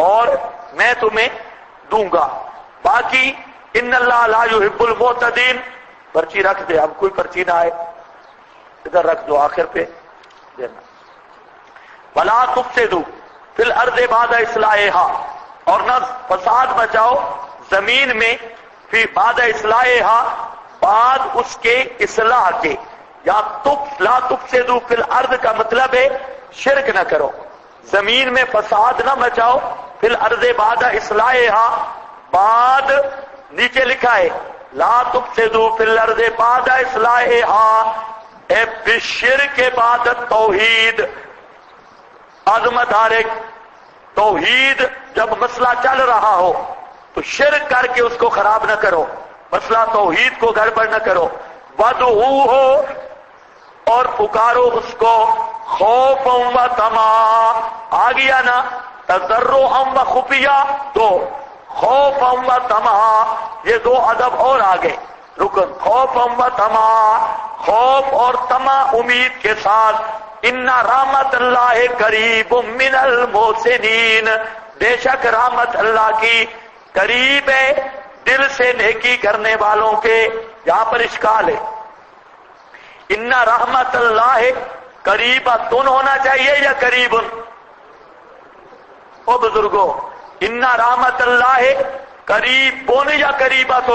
اور میں تمہیں دوں گا. باقی ان اللہ لا يحب المعتدین، پرچی رکھ دے، اب کوئی پرچی نہ آئے، ادھر رکھ دو آخر پہ دینا. ولا تفسدوا فی الارض بعد اصلاحها، اور نہ فساد مچاؤ زمین میں، فی بعد اصلاحها، بعد اس کے اصلاح کے. یا لا تفسدوا فی الارض کا مطلب ہے شرک نہ کرو، زمین میں فساد نہ مچاؤ. فی الارض بعد اصلاحها، بعد نیچے لکھا ہے لا تفسدوا فی الارض بعد اصلاحها، اے بالشرک بعد التوحید. عظمت دارک توحید جب مسئلہ چل رہا ہو تو شرک کر کے اس کو خراب نہ کرو، مسئلہ توحید کو گڑبڑ نہ کرو. وَادْعُوهُ، اور پکارو اس کو، خوفا و طمعا، آ گیا نا، تضرعا و خفیہ، دو، خوفا و طمعا، یہ دو ادب اور آگے رکن، خوفا و طمعا، خوف اور طمع امید کے ساتھ. ان رحمت اللہ قریب من المحسنین، بے شک رحمت اللہ کی قریب ہے دل سے نیکی کرنے والوں کے. یہاں پر اشکال ہے، ان رحمت اللہ قریبۃ ہونا چاہیے یا قریب؟ او بزرگوں، ان رحمت اللہ قریب یا قریبۃ؟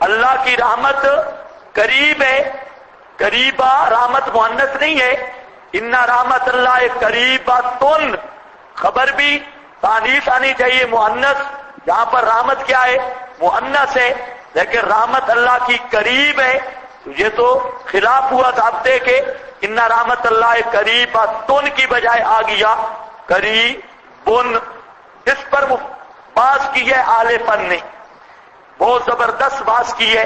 اللہ کی رحمت قریب ہے، قریبہ رحمت مؤنث نہیں ہے. ان رحمت اللہ قریبۃ، خبر بھی تانیث آنی چاہیے مؤنث، یہاں پر رحمت کیا ہے؟ مؤنث ہے، لیکن رحمت اللہ کی قریب ہے. یہ تو خلاف ہوا ضابطے کے، ان رحمت اللہ قریبۃ کی بجائے آ گیا قریبن. اس پر باس کی ہے اہل فن نے، بہت زبردست باس کی ہے.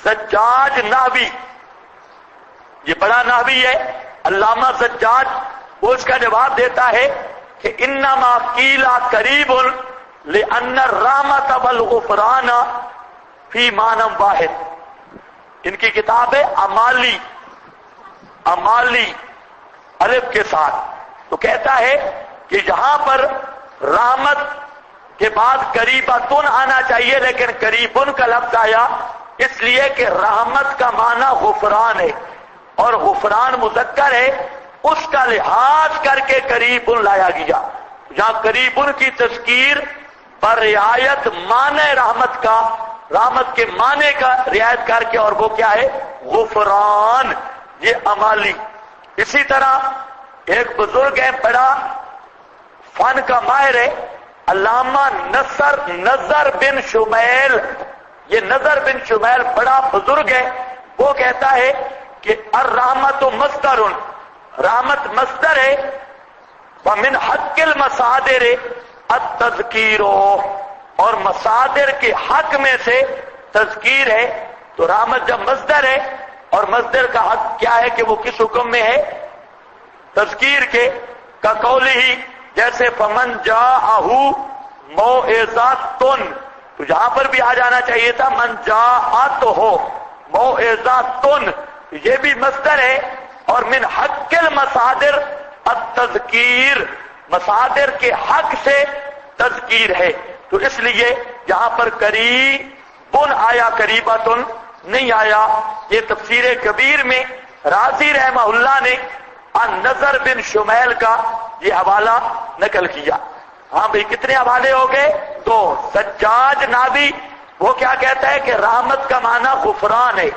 زجاج نحوی، یہ بڑا نحوی ہے علامہ زجاج، وہ اس کا جواب دیتا ہے کہ انما قیل قریب لان الرحمت والغفران فی معنی واحد. ان کی کتاب ہے امالی، امالی الف کے ساتھ. تو کہتا ہے کہ یہاں پر رحمت کے بعد قریبتن آنا چاہیے، لیکن قریبن کا لفظ آیا اس لیے کہ رحمت کا معنی غفران ہے اور غفران مذکر ہے، اس کا لحاظ کر کے قریبن لایا گیا. یہاں قریبن کی تذکیر پر رعایت معنی رحمت کا، رحمت کے معنی کا رعایت کر کے، اور وہ کیا ہے؟ غفران. یہ امالی. اسی طرح ایک بزرگ ہے، بڑا فن کا ماہر ہے، علامہ نظر بن شمیل. یہ نظر بن شمیل بڑا بزرگ ہے، وہ کہتا ہے کہ الرحمت مصدر، رحمت مصدر ہے، ومن حق المصادر التذکیر، اور مصادر کے حق میں سے تذکیر ہے. تو رحمت جب مصدر ہے اور مصدر کا حق کیا ہے کہ وہ کس حکم میں ہے؟ تذکیر کے. کا قولی، جیسے فمن جاءہ موعظۃ، تو جہاں پر بھی آ جانا چاہیے تھا من جاءت ہو موعظۃ، یہ بھی مصدر ہے. اور من حق المصادر التذکیر، مصادر کے حق سے تذکیر ہے. تو اس لیے یہاں پر قریبن آیا، قریبتن نہیں آیا. یہ تفسیر کبیر میں رازی رحمہ اللہ نے النظر بن شمیل کا یہ حوالہ نقل کیا. ہاں بھئی کتنے حوالے ہو گئے؟ تو سجاد نابی وہ کیا کہتا ہے کہ رحمت کا معنی غفران ہے،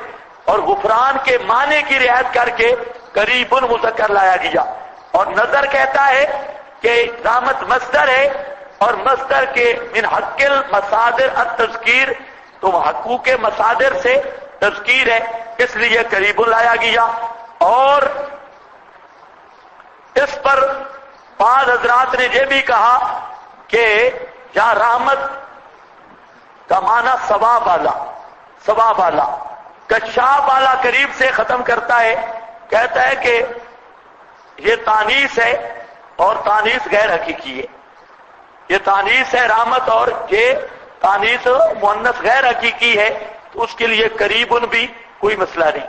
اور غفران کے معنی کی رعایت کر کے قریبن مذکر لایا گیا. اور نظر کہتا ہے کہ رحمت مصدر ہے، اور مصدر کے من حق المصادر التذکیر، تو حقوق مصادر سے تذکیر ہے، اس لیے قریبن لایا گیا. اور اس پر بعض حضرات نے یہ بھی کہا کہ یا رحمت کا معنی ثواب والا، ثواب والا، کشاف والا قریب سے ختم کرتا ہے. کہتا ہے کہ یہ تانیث ہے اور تانیث غیر حقیقی ہے. یہ تانیث ہے رحمت، اور یہ تانیث مؤنث غیر حقیقی ہے، تو اس کے لیے قریبن بھی کوئی مسئلہ نہیں،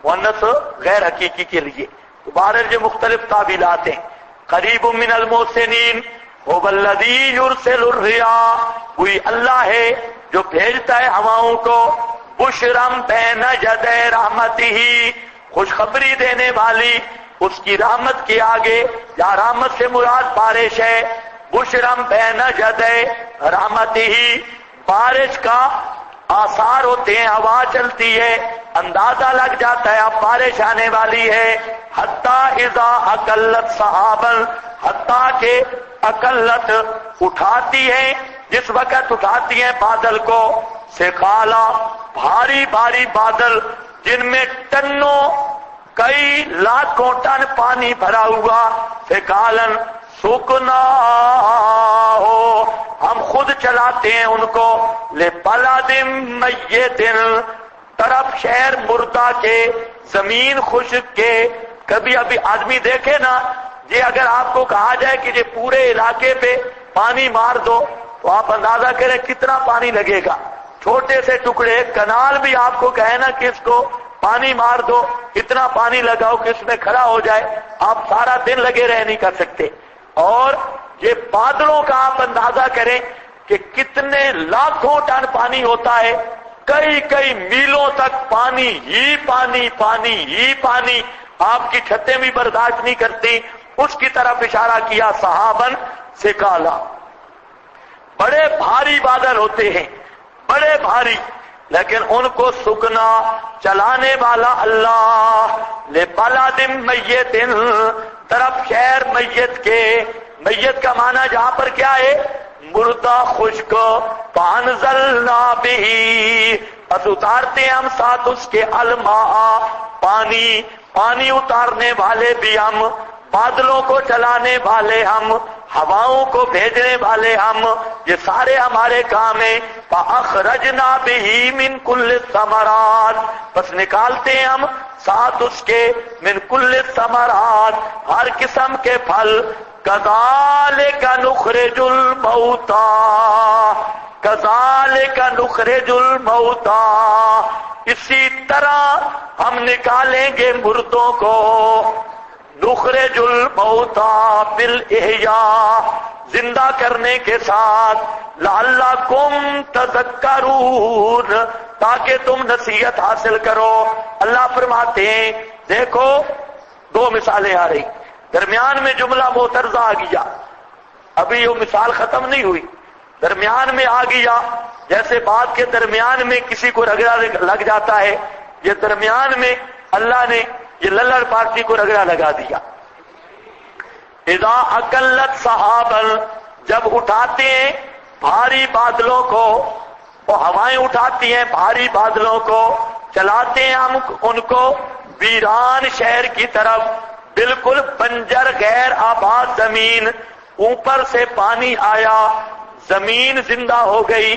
مؤنث غیر حقیقی کے لیے. تو بہرحال یہ مختلف تعبیرات ہیں. قریب من المحسنین، هو الذی یرسل الرياح، وہی اللہ ہے جو بھیجتا ہے ہواؤں کو، بشرم بین یدی رحمتہ، خوشخبری دینے والی اس کی رحمت کے آگے، یا رحمت سے مراد بارش ہے، بشرم بین یدی رحمتہ، بارش کا آثار ہوتے ہیں، ہوا چلتی ہے، اندازہ لگ جاتا ہے اب بارش آنے والی ہے، حتیٰ اذا اقلت سحابا، حتیٰ کہ اقلت اٹھاتی ہے، جس وقت اٹھاتی ہیں بادل کو، سقالا بھاری بھاری بادل جن میں ٹنوں کئی لاکھوں ٹن پانی بھرا ہوا، سقالن سکنا ہو، ہم خود چلاتے ہیں ان کو، لبلد میت، طرف شہر مردہ کے، زمین خشک کے۔ کبھی ابھی آدمی دیکھے نا یہ، اگر آپ کو کہا جائے کہ یہ پورے علاقے پہ پانی مار دو تو آپ اندازہ کریں کتنا پانی لگے گا۔ چھوٹے سے ٹکڑے کنال بھی آپ کو کہے نا کہ اس کو پانی مار دو، اتنا پانی لگاؤ کہ اس میں کھڑا ہو جائے، آپ سارا دن لگے رہ نہیں کر سکتے۔ اور یہ بادلوں کا آپ اندازہ کریں کہ کتنے لاکھوں ٹن پانی ہوتا ہے، کئی کئی میلوں تک پانی ہی پانی، پانی ہی پانی، آپ کی چھتیں بھی برداشت نہیں کرتی۔ اس کی طرف اشارہ کیا، صحابن ثقالا، بڑے بھاری بادل ہوتے ہیں، بڑے بھاری، لیکن ان کو سکنا چلانے والا اللہ، لبلد میت، طرف شہر میت کے۔ میت کا معنی جہاں پر کیا ہے؟ مردہ خشک، فانزلنا بہ، پس اتارتے ہیں ہم ساتھ اس کے، الماء، پانی، پانی اتارنے والے بھی ہم، بادلوں کو چلانے والے ہم، ہواؤں کو بھیجنے والے ہم، یہ سارے ہمارے کام ہیں۔ فاخرجنا بہ من کل الثمرات، بس نکالتے ہیں ہم ساتھ اس کے، من کل الثمرات، ہر قسم کے پھل، کذالک نخرج الموتى، کذالک نخرج الموتى، اسی طرح ہم نکالیں گے مردوں کو، نخرج الموتى بالاحیاء، زندہ کرنے کے ساتھ، لعلکم تذکرون، تاکہ تم نصیحت حاصل کرو۔ اللہ فرماتے ہیں دیکھو دو مثالیں آ رہی، درمیان میں جملہ معترضہ آ گیا، ابھی وہ مثال ختم نہیں ہوئی، درمیان میں آ گیا، جیسے بات کے درمیان میں کسی کو رگڑا لگ جاتا ہے، یہ درمیان میں اللہ نے یہ للڑ پارٹی کو رگڑا لگا دیا۔ اذا اقلت سحابا، جب اٹھاتے ہیں بھاری بادلوں کو، وہ ہوائیں اٹھاتی ہیں بھاری بادلوں کو، چلاتے ہیں ہم ان کو ویران شہر کی طرف، بالکل بنجر غیر آباد زمین، اوپر سے پانی آیا، زمین زندہ ہو گئی،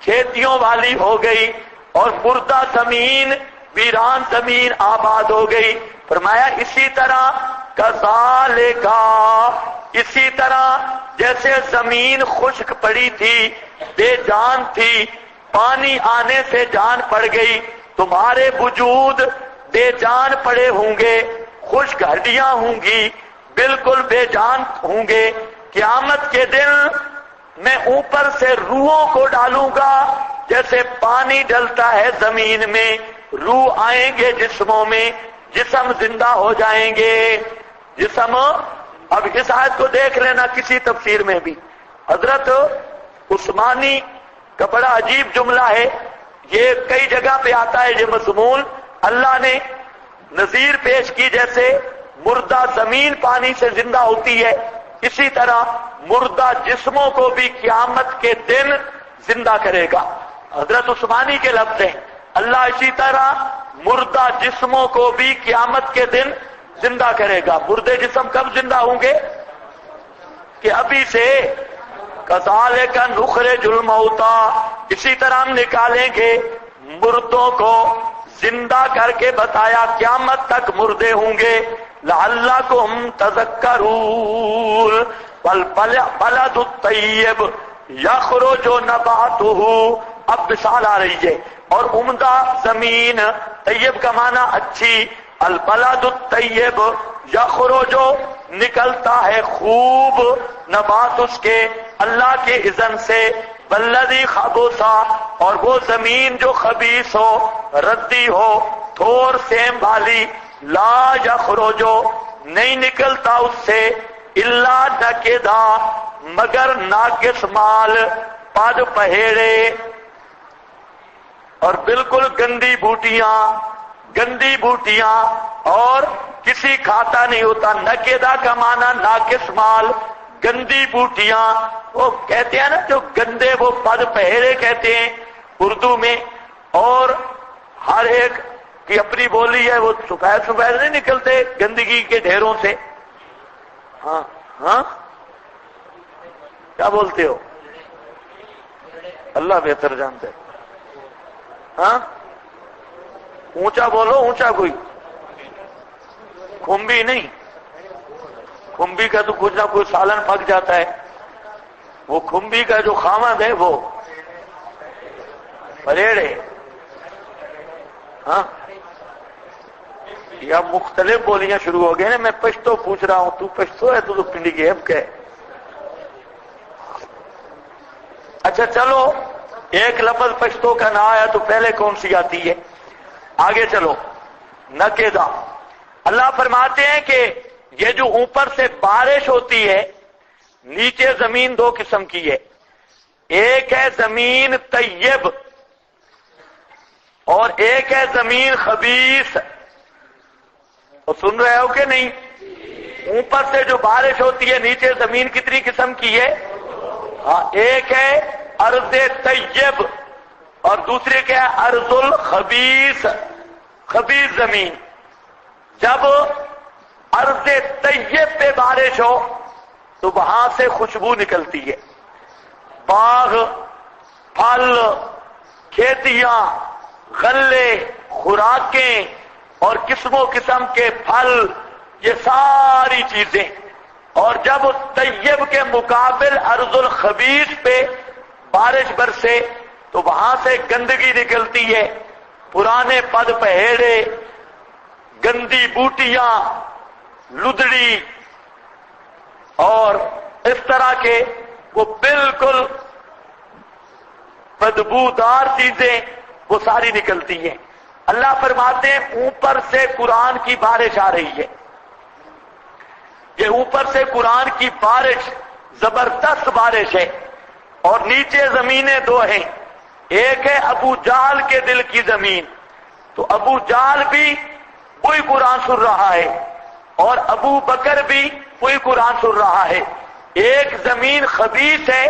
کھیتیوں والی ہو گئی، اور مردہ زمین، ویران زمین آباد ہو گئی۔ فرمایا اسی طرح، کذالک، اسی طرح جیسے زمین خشک پڑی تھی، بے جان تھی، پانی آنے سے جان پڑ گئی، تمہارے وجود بے جان پڑے ہوں گے، خشک ہڈیاں ہوں گی، بالکل بے جان ہوں گے۔ قیامت کے دن میں اوپر سے روحوں کو ڈالوں گا، جیسے پانی ڈلتا ہے زمین میں، روح آئیں گے جسموں میں، جسم زندہ ہو جائیں گے، جسم۔ اب اس آیت کو دیکھ لینا کسی تفسیر میں بھی، حضرت عثمانی کا بڑا عجیب جملہ ہے، یہ کئی جگہ پہ آتا ہے یہ مضمون، اللہ نے نظیر پیش کی، جیسے مردہ زمین پانی سے زندہ ہوتی ہے، اسی طرح مردہ جسموں کو بھی قیامت کے دن زندہ کرے گا۔ حضرت عثمانی کے لفظ ہیں، اللہ اسی طرح مردہ جسموں کو بھی قیامت کے دن زندہ کرے گا۔ مردے جسم کب زندہ ہوں گے؟ کہ ابھی سے، کذالک نخرج الموتى، اسی طرح ہم نکالیں گے مردوں کو، زندہ کر کے بتایا قیامت تک مردے ہوں گے، لعلکم تذکرون، والبلد الطیب یخرج نباتہ، اب مثال آ رہی ہے، اور عمدہ زمین، طیب کا معنی اچھی، البلد الطیب، یخرجو نکلتا ہے خوب نبات اس کے اللہ کے اذن سے، والذی خبثا اور وہ زمین جو خبیث ہو، ردی ہو، تھور سیم والی، لا یخرجو نہیں نکلتا اس سے، الا نکدا مگر ناقص مال، پد پہیڑے اور بالکل گندی بوٹیاں اور کسی کھاتا نہیں ہوتا۔ نکدا کا معنی ناقص مال، گندی بوٹیاں، وہ کہتے ہیں نا جو گندے، وہ پد پہیڑے کہتے ہیں اردو میں، اور ہر ایک کی اپنی بولی ہے، وہ سفید نہیں نکلتے گندگی کے ڈھیروں سے۔ ہاں ہاں کیا بولتے ہو؟ اللہ بہتر جانتے۔ ہاں اونچا بولو، اونچا کوئی کھمبی نہیں، کھمبی کا تو کچھ نہ کچھ سالن پک جاتا ہے، وہ کھمبی کا جو خامد ہے وہ پریڑے۔ ہاں یا مختلف بولیاں شروع ہو گئے نا، میں پشتو پوچھ رہا ہوں، تو پشتو ہے تو پنڈی کی ہم کہ۔ اچھا چلو، ایک لفظ پشتو کا نہ آیا تو پہلے کون سی آتی ہے؟ آگے چلو، نکدا۔ اللہ فرماتے ہیں کہ یہ جو اوپر سے بارش ہوتی ہے، نیچے زمین دو قسم کی ہے، ایک ہے زمین طیب اور ایک ہے زمین خبیث۔ اور سن رہے ہو کہ نہیں؟ اوپر سے جو بارش ہوتی ہے، نیچے زمین کتنی قسم کی ہے؟ ہاں، ایک ہے ارض طیب اور دوسری کیا ہے؟ ارض الخبیث، خبیث زمین۔ جب ارض طیب پہ بارش ہو تو وہاں سے خوشبو نکلتی ہے، باغ، پھل، کھیتیاں، غلے، خوراکیں اور قسم و قسم کے پھل، یہ ساری چیزیں۔ اور جب طیب کے مقابل ارض الخبیث پہ بارش برسے تو وہاں سے گندگی نکلتی ہے، پرانے پد پہیڑے، گندی بوٹیاں، لدڑی اور اس طرح کے وہ بالکل بدبودار چیزیں وہ ساری نکلتی ہیں۔ اللہ فرماتے ہیں اوپر سے قرآن کی بارش آ رہی ہے، یہ اوپر سے قرآن کی بارش زبردست بارش ہے، اور نیچے زمینیں دو ہیں، ایک ہے ابو جہل کے دل کی زمین، تو ابو جہل بھی وہی قرآن سن رہا ہے اور ابو بکر بھی وہی قرآن سن رہا ہے۔ ایک زمین خبیث ہے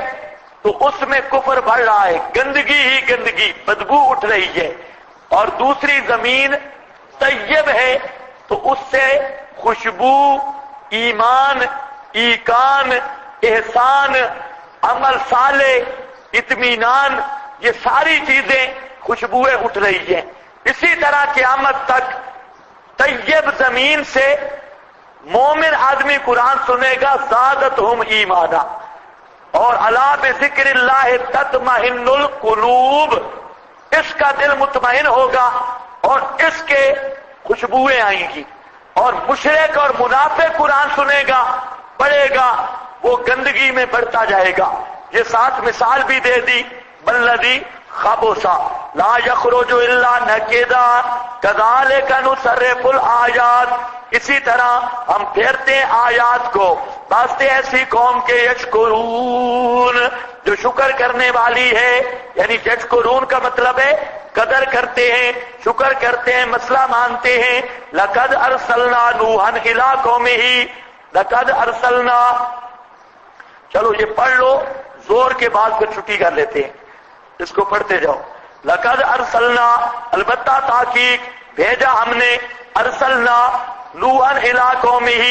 تو اس میں کفر بڑھ رہا ہے، گندگی ہی گندگی، بدبو اٹھ رہی ہے، اور دوسری زمین طیب ہے تو اس سے خوشبو، ایمان، ایقان، احسان، عمل صالح، اطمینان، یہ ساری چیزیں خوشبوئیں اٹھ رہی ہیں۔ اسی طرح قیامت تک طیب زمین سے مومن آدمی قرآن سنے گا، زادتہم ایمانا، اور الا بذکر اللہ تطمئن القلوب، اس کا دل مطمئن ہوگا اور اس کے خوشبوئیں آئیں گی۔ اور مشرک اور منافق قرآن سنے گا، پڑھے گا، وہ گندگی میں بڑھتا جائے گا۔ یہ ساتھ مثال بھی دے دی، بلدی خبوسا لا یخرج الا نکدا کذالک نصرف الآیات، اسی طرح ہم پھیرتے ہیں آیات کو واسطے ایسی قوم کے یشکرون، جو شکر کرنے والی ہے، یعنی یشکرون کا مطلب ہے قدر کرتے ہیں، شکر کرتے ہیں، مسئلہ مانتے ہیں۔ لقد ارسلنا نوحا الی قومہ، لقد ارسلنا، چلو یہ پڑھ لو، زور کے بعد پھر چھٹی کر لیتے ہیں، اس کو پڑھتے جاؤ۔ لقد ارسلنا، البتہ تحقیق بھیجا ہم نے، ارسلنا نوحا الی قومہ،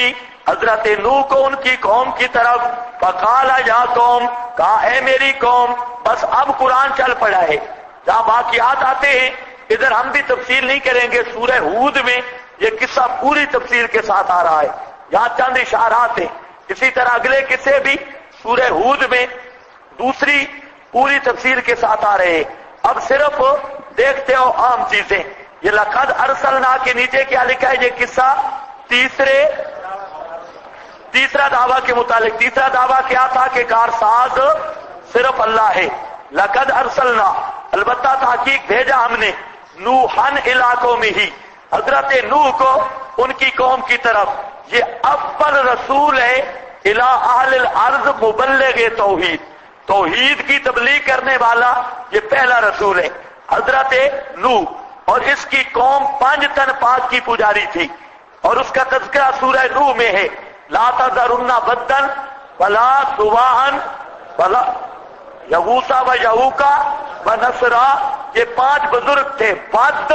حضرت نوح کو ان کی قوم کی طرف، فقال یا قوم، کہا اے میری قوم۔ بس اب قرآن چل پڑا ہے، جہاں واقعات آتے ہیں ادھر ہم بھی تفصیل نہیں کریں گے، سورہ ہود میں یہ قصہ پوری تفصیل کے ساتھ آ رہا ہے، یہاں چند اشارات ہیں، اسی طرح اگلے قصے بھی سورہ ہود میں دوسری پوری تفصیل کے ساتھ آ رہے ہیں۔ اب صرف دیکھتے ہو عام چیزیں، یہ لقد ارسلنا کے نیچے کیا لکھا ہے؟ یہ قصہ تیسرا دعویٰ کے متعلق تیسرا دعویٰ کیا تھا کہ کارساز صرف اللہ ہے. لقد ارسلنا، البتہ تحقیق بھیجا ہم نے، نوحن علاقوں میں ہی، حضرت نوح کو ان کی قوم کی طرف. یہ اول رسول ہے الی اہل الارض مبلغ توحید، توحید کی تبلیغ کرنے والا یہ پہلا رسول ہے حضرت نوح. اور اس کی قوم 5 تن پاک کی پجاری تھی، اور اس کا تذکرہ سورہ نوح میں ہے. لا تذرن ودن ولا سواعا ولا یغوث و یعوق و نصرا، یہ 5 بزرگ تھے. ود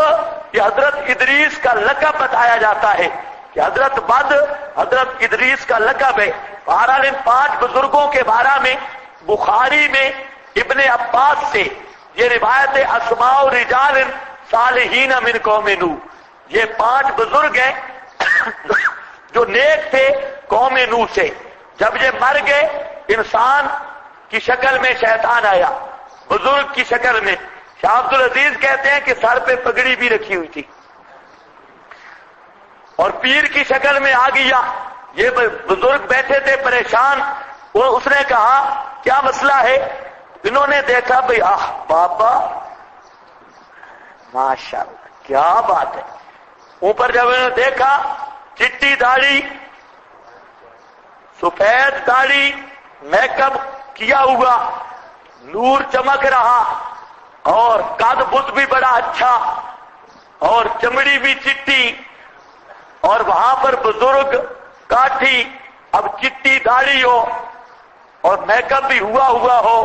یہ حضرت ادریس کا لقب بتایا جاتا ہے کہ حضرت ود حضرت ادریس کا لقب ہے. بہرحال ان 5 بزرگوں کے بارے میں بخاری میں ابن عباس سے یہ روایت اسماء رجال صالحین من قوم نوح، یہ 5 بزرگ ہیں جو نیک تھے قوم نوح سے. جب یہ مر گئے انسان کی شکل میں شیطان آیا، بزرگ کی شکل میں. شاہ عبد العزیز کہتے ہیں کہ سر پہ پگڑی بھی رکھی ہوئی تھی اور پیر کی شکل میں آ گیا. یہ بزرگ بیٹھے تھے پریشان. اس نے کہا کیا مسئلہ ہے؟ انہوں نے دیکھا بھئی بابا ماشاءاللہ کیا بات ہے. اوپر جب انہوں نے دیکھا چٹی داڑھی، سفید داڑھی، میک اپ کیا ہوا، نور چمک رہا، اور قد بت بھی بڑا اچھا، اور چمڑی بھی چٹی، اور وہاں پر بزرگ کاٹھی. اب چٹی داڑھی ہو اور میک اپ بھی ہوا ہو،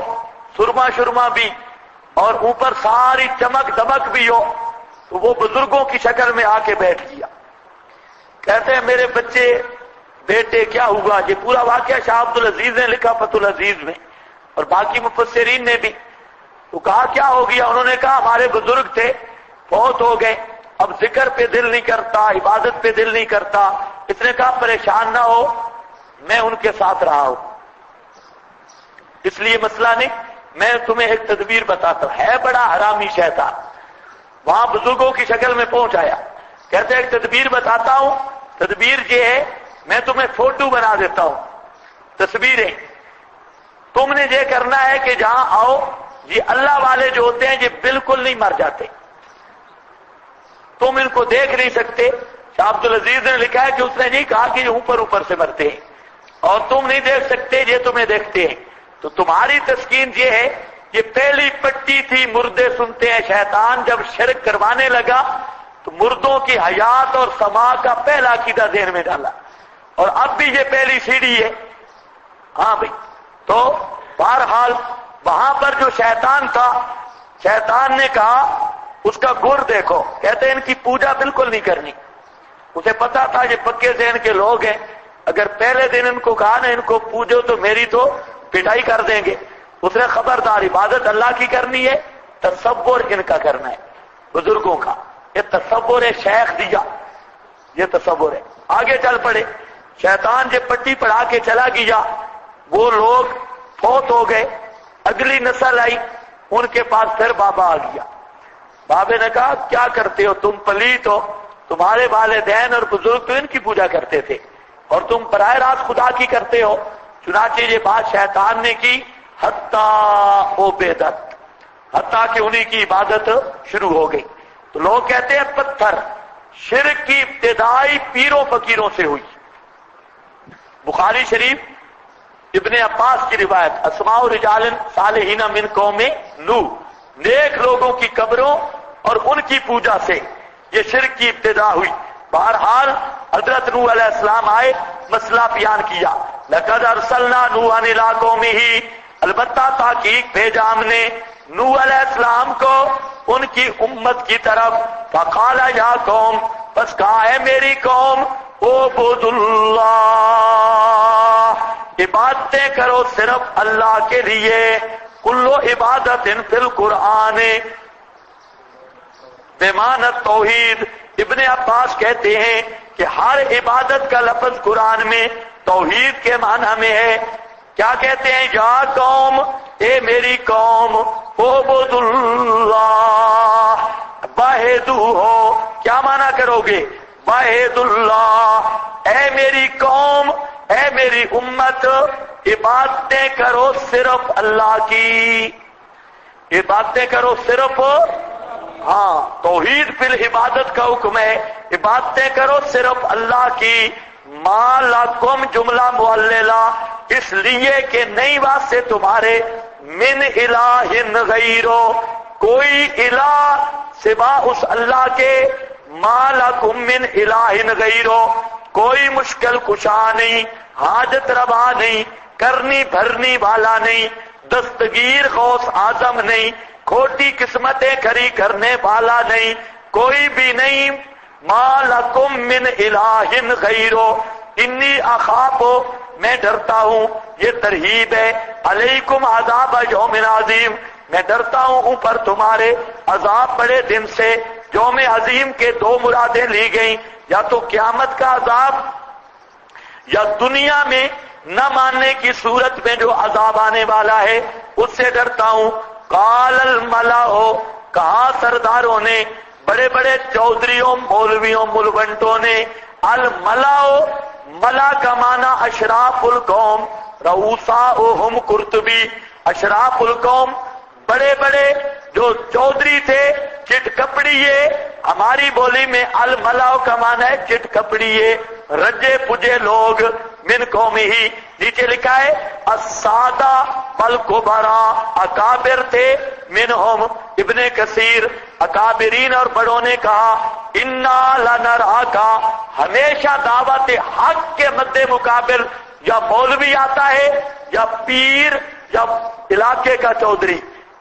سرما شرما بھی، اور اوپر ساری چمک دمک بھی ہو، تو وہ بزرگوں کی شکل میں آ کے بیٹھ گیا. کہتے ہیں میرے بچے بیٹے کیا ہوا؟ یہ پورا واقعہ شاہ عبد العزیز نے لکھا فتح العزیز میں، اور باقی مفسرین نے بھی. تو کہا کیا ہو گیا؟ انہوں نے کہا ہمارے بزرگ تھے فوت ہو گئے، اب ذکر پہ دل نہیں کرتا، عبادت پہ دل نہیں کرتا. اس نے کہا پریشان نہ ہو، میں ان کے ساتھ رہا ہوں، اس لیے مسئلہ نہیں. میں تمہیں ایک تدبیر بتاتا ہوں. ہے بڑا حرامی شیطان، وہاں بزرگوں کی شکل میں پہنچ آیا. کہتے ہیں ایک تدبیر بتاتا ہوں. تدبیر یہ ہے میں تمہیں فوٹو بنا دیتا ہوں، تصویریں. تم نے یہ کرنا ہے کہ جہاں آؤ، یہ اللہ والے جو ہوتے ہیں یہ بالکل نہیں مر جاتے، تم ان کو دیکھ نہیں سکتے. شاہ عبد العزیز نے لکھا ہے کہ اس نے نہیں کہا کہ یہ اوپر سے مرتے ہیں، اور تم نہیں دیکھ سکتے، یہ تمہیں دیکھتے ہیں. تو تمہاری تسکین یہ ہے، یہ پہلی پٹی تھی مردے سنتے ہیں. شیطان جب شرک کروانے لگا تو مردوں کی حیات اور سما کا پہلا عقیدہ ذہن میں ڈالا، اور اب بھی یہ پہلی سیڑھی ہے. ہاں بھائی. تو بہرحال وہاں پر جو شیطان تھا، شیطان نے کہا اس کا گر دیکھو. کہتے ہیں ان کی پوجا بالکل نہیں کرنی. اسے پتا تھا یہ پکے ذہن کے لوگ ہیں، اگر پہلے دن ان کو کہا نا ان کو پوجو تو میری تو پٹائی کر دیں گے. اس نے خبردار، عبادت اللہ کی کرنی ہے، تصور ان کا کرنا ہے بزرگوں کا. یہ تصور ہے شیخ دیا، یہ تصور ہے. آگے چل پڑے. شیطان جب پٹی پڑھا کے چلا گیا، وہ لوگ فوت ہو گئے. اگلی نسل آئی، ان کے پاس پھر بابا آ گیا. بابے نے کہا کیا کرتے ہو تم؟ پلیت ہو. تمہارے والدین اور بزرگ تو ان کی پوجا کرتے تھے اور تم براہ راست خدا کی کرتے ہو. چنانچہ یہ بات شیطان نے کی، حتیٰ کہ انہی کی عبادت شروع ہو گئی. تو لوگ کہتے ہیں پتھر. شرک کی ابتدائی پیروں فقیروں سے ہوئی. بخاری شریف ابن عباس کی روایت، اسماء رجال صالحین من قوم نوح، نیک لوگوں کی قبروں اور ان کی پوجا سے یہ شرک کی ابتدا ہوئی. بہرحال حضرت نوح علیہ السلام آئے، مسئلہ بیان کیا. لقد ارسلنا نوحا الی قومہ، البتہ تحقیق بھیجا ہم نے نوح علیہ السلام کو ان کی امت کی طرف. فقال یا قوم، پس کہا ہے میری قوم، اعبدوا اللہ، عبادتیں کرو صرف اللہ کے لیے. کلو عبادت فی القرآن بمعنی توحید. ابن عباس کہتے ہیں کہ ہر عبادت کا لفظ قرآن میں توحید کے معنی میں ہے. کیا کہتے ہیں؟ یا قوم، اے میری قوم، اعبدوا اللہ، واحد ہو. کیا معنی کرو گے؟ واحد اللہ، اے میری قوم، اے میری امت، عبادتیں کرو صرف اللہ کی، عبادتیں کرو صرف، ہاں توحید فی العبادت کا حکم ہے، عبادتیں کرو صرف اللہ کی۔ ما لکم جملہ معللہ، اس لیے کہ نہیں واسطے تمہارے، من الہ غیرو، کوئی الہ سوا اس اللہ کے، ما لکم من الہ غیرو، کوئی مشکل کشا نہیں، حاجت روا نہیں، کرنی بھرنی والا نہیں، دستگیر غوث اعظم نہیں، کھوٹی قسمتیں کھری کرنے والا نہیں، کوئی بھی نہیں۔ ما لکم من الہ غیرو انی اخاف، میں ڈرتا ہوں، یہ ترہیب ہے، علیکم عذاب یوم عظیم، میں ڈرتا ہوں اوپر تمہارے عذاب بڑے دن سے۔ یوم عظیم کے دو مرادیں لی گئیں، یا تو قیامت کا عذاب یا دنیا میں نہ ماننے کی صورت میں جو عذاب آنے والا ہے اس سے ڈرتا ہوں۔ قال الملأ، کہا سرداروں نے، بڑے بڑے چودھریوں مولویوں ملوٹوں نے، الملأ، ملا کا معنی اشراف القوم، رؤساؤہم قرطبی، اشراف القوم، بڑے بڑے جو چودھری تھے، چٹ کپڑیے، ہماری بولی میں الملأ کا معنی ہے چٹ کپڑیے، رجے پجے لوگ، من قومی ہی، نیچے لکھا ہے السادہ والکبرا، اکابر تھے، منہم ابن کثیر، اکابرین اور بڑوں نے کہا انا لنراکا، ہمیشہ دعوت حق کے مد مقابل یا مولوی آتا ہے یا پیر یا علاقے کا چودھری،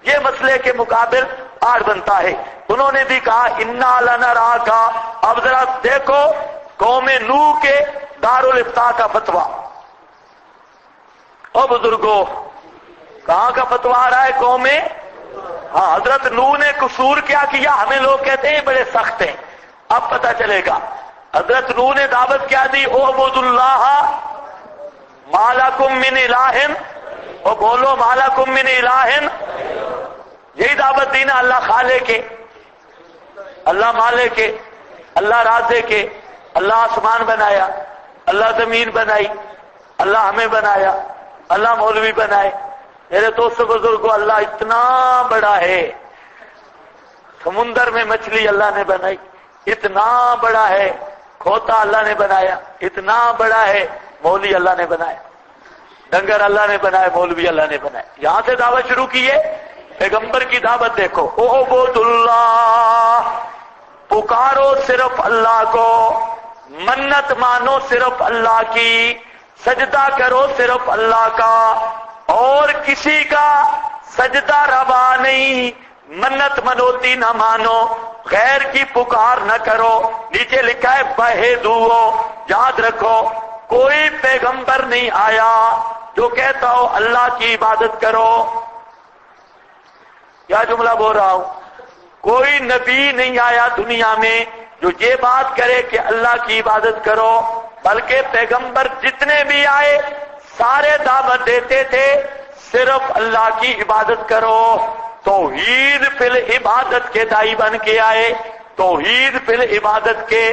یہ مسئلے کے مقابل آڑ بنتا ہے۔ انہوں نے بھی کہا انا لنراکا۔ اب ذرا دیکھو قوم نوح کے دارالفتاء کا فتویٰ، او بزرگوں کہاں کا فتویٰ آ رہا ہے؟ قوم، ہاں حضرت نوح نے قصور کیا کیا؟ ہمیں لوگ کہتے ہیں بڑے سخت ہیں، اب پتہ چلے گا۔ حضرت نوح نے دعوت کیا دی؟ اعبد اللہ ما لکم من الہ، اور بولو ما لکم من الہ، یہی دعوت دی نا، اللہ خالق کے، اللہ مالک کے، اللہ رازق کے، اللہ آسمان بنایا، اللہ زمین بنائی، اللہ ہمیں بنایا، اللہ مولوی بنائے۔ میرے دوست بزرگوں، اللہ اتنا بڑا ہے، سمندر میں مچھلی اللہ نے بنائی، اتنا بڑا ہے، کھوتا اللہ نے بنایا، اتنا بڑا ہے، مولوی اللہ نے بنایا، ڈنگر اللہ نے بنائے، مولوی اللہ نے بنائے۔ یہاں سے دعوت شروع کی ہے، پیغمبر کی دعوت دیکھو، اعبد اللہ، پکارو صرف اللہ کو، منت مانو صرف اللہ کی، سجدہ کرو صرف اللہ کا، اور کسی کا سجدہ روا نہیں، منت منوتی نہ مانو، غیر کی پکار نہ کرو۔ نیچے لکھا ہے بہدو، یاد رکھو کوئی پیغمبر نہیں آیا جو کہتا ہو اللہ کی عبادت کرو، کیا جملہ بول رہا ہوں، کوئی نبی نہیں آیا دنیا میں جو یہ بات کرے کہ اللہ کی عبادت کرو، بلکہ پیغمبر جتنے بھی آئے سارے دعوت دیتے تھے صرف اللہ کی عبادت کرو، توحید فی العبادت کے دائی بن کے آئے، توحید فی العبادت کے،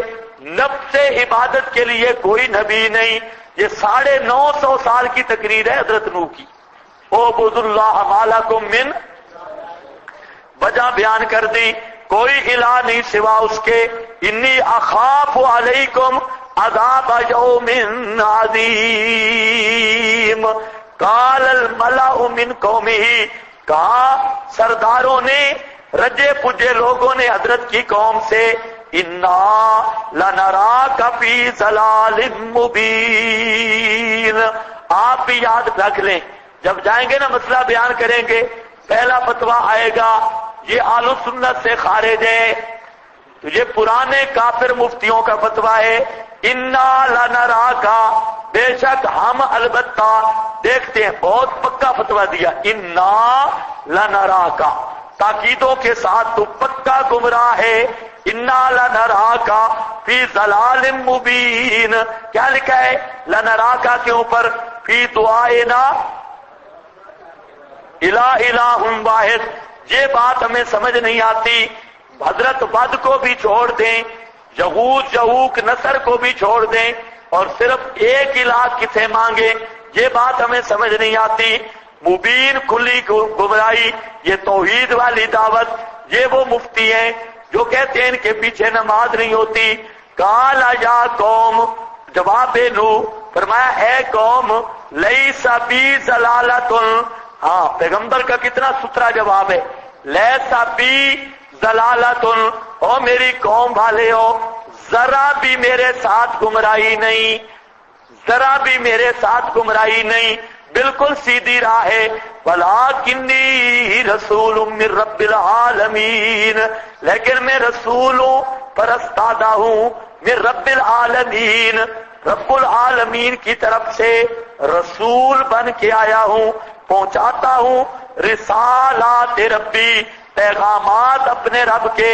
نفس عبادت کے لیے کوئی نبی نہیں۔ یہ 950 سال کی تقریر ہے حضرت نوح کی، اعبدوا اللہ ما لکم من، وجہ بیان کر دی، کوئی الہ نہیں سوا اس کے، انی اخاف علیکم عذاب یوم عظیم۔ قال الملأ من قومہ، کہا سرداروں نے، رجے پجے لوگوں نے حضرت کی قوم سے، انا لنراک فی ضلال مبین۔ آپ بھی یاد رکھ لیں، جب جائیں گے نا مسئلہ بیان کریں گے، پہلا فتویٰ آئے گا یہ اہل سنت سے خارج ہے، تو یہ پرانے کافر مفتیوں کا فتویٰ ہے، انا لنراکا، بے شک ہم البتہ دیکھتے ہیں، بہت پکا فتویٰ دیا، انا لنراکا، تاکیدوں کے ساتھ تو پکا گمراہ ہے، انا لنراکا فی ضلال مبین۔ کیا لکھا ہے لنراکا کے اوپر؟ فی دعائنا الہ واحد۔ یہ بات ہمیں سمجھ نہیں آتی، حضرت ود کو بھی چھوڑ دیں، یغوث یعوق نصر کو بھی چھوڑ دیں، اور صرف ایک الہ کسے مانگے، یہ بات ہمیں سمجھ نہیں آتی۔ مبین کھلی گمراہی، یہ توحید والی دعوت، یہ وہ مفتی ہیں جو کہتے ہیں ان کے پیچھے نماز نہیں ہوتی۔ قالا یا قوم، جواب نو فرمایا اے قوم، لیس بی ضلالۃ، ہاں پیغمبر کا کتنا ستھرا جواب ہے، لیس بی ضلالۃ، او میری قوم والے ہو، ذرا بھی میرے ساتھ گمراہی نہیں، ذرا بھی میرے ساتھ گمراہی نہیں، بالکل سیدھی راہ ہے۔ وَلَٰكِنِّي رَسُولٌ مِّن رَّبِّ الْعَالَمِينَ، لیکن میں رسول ہوں، فرستادہ ہوں، من رب العالمین، رب العالمین کی طرف سے رسول بن کے آیا ہوں، پہنچاتا ہوں رسالات ربی، پیغامات اپنے رب کے،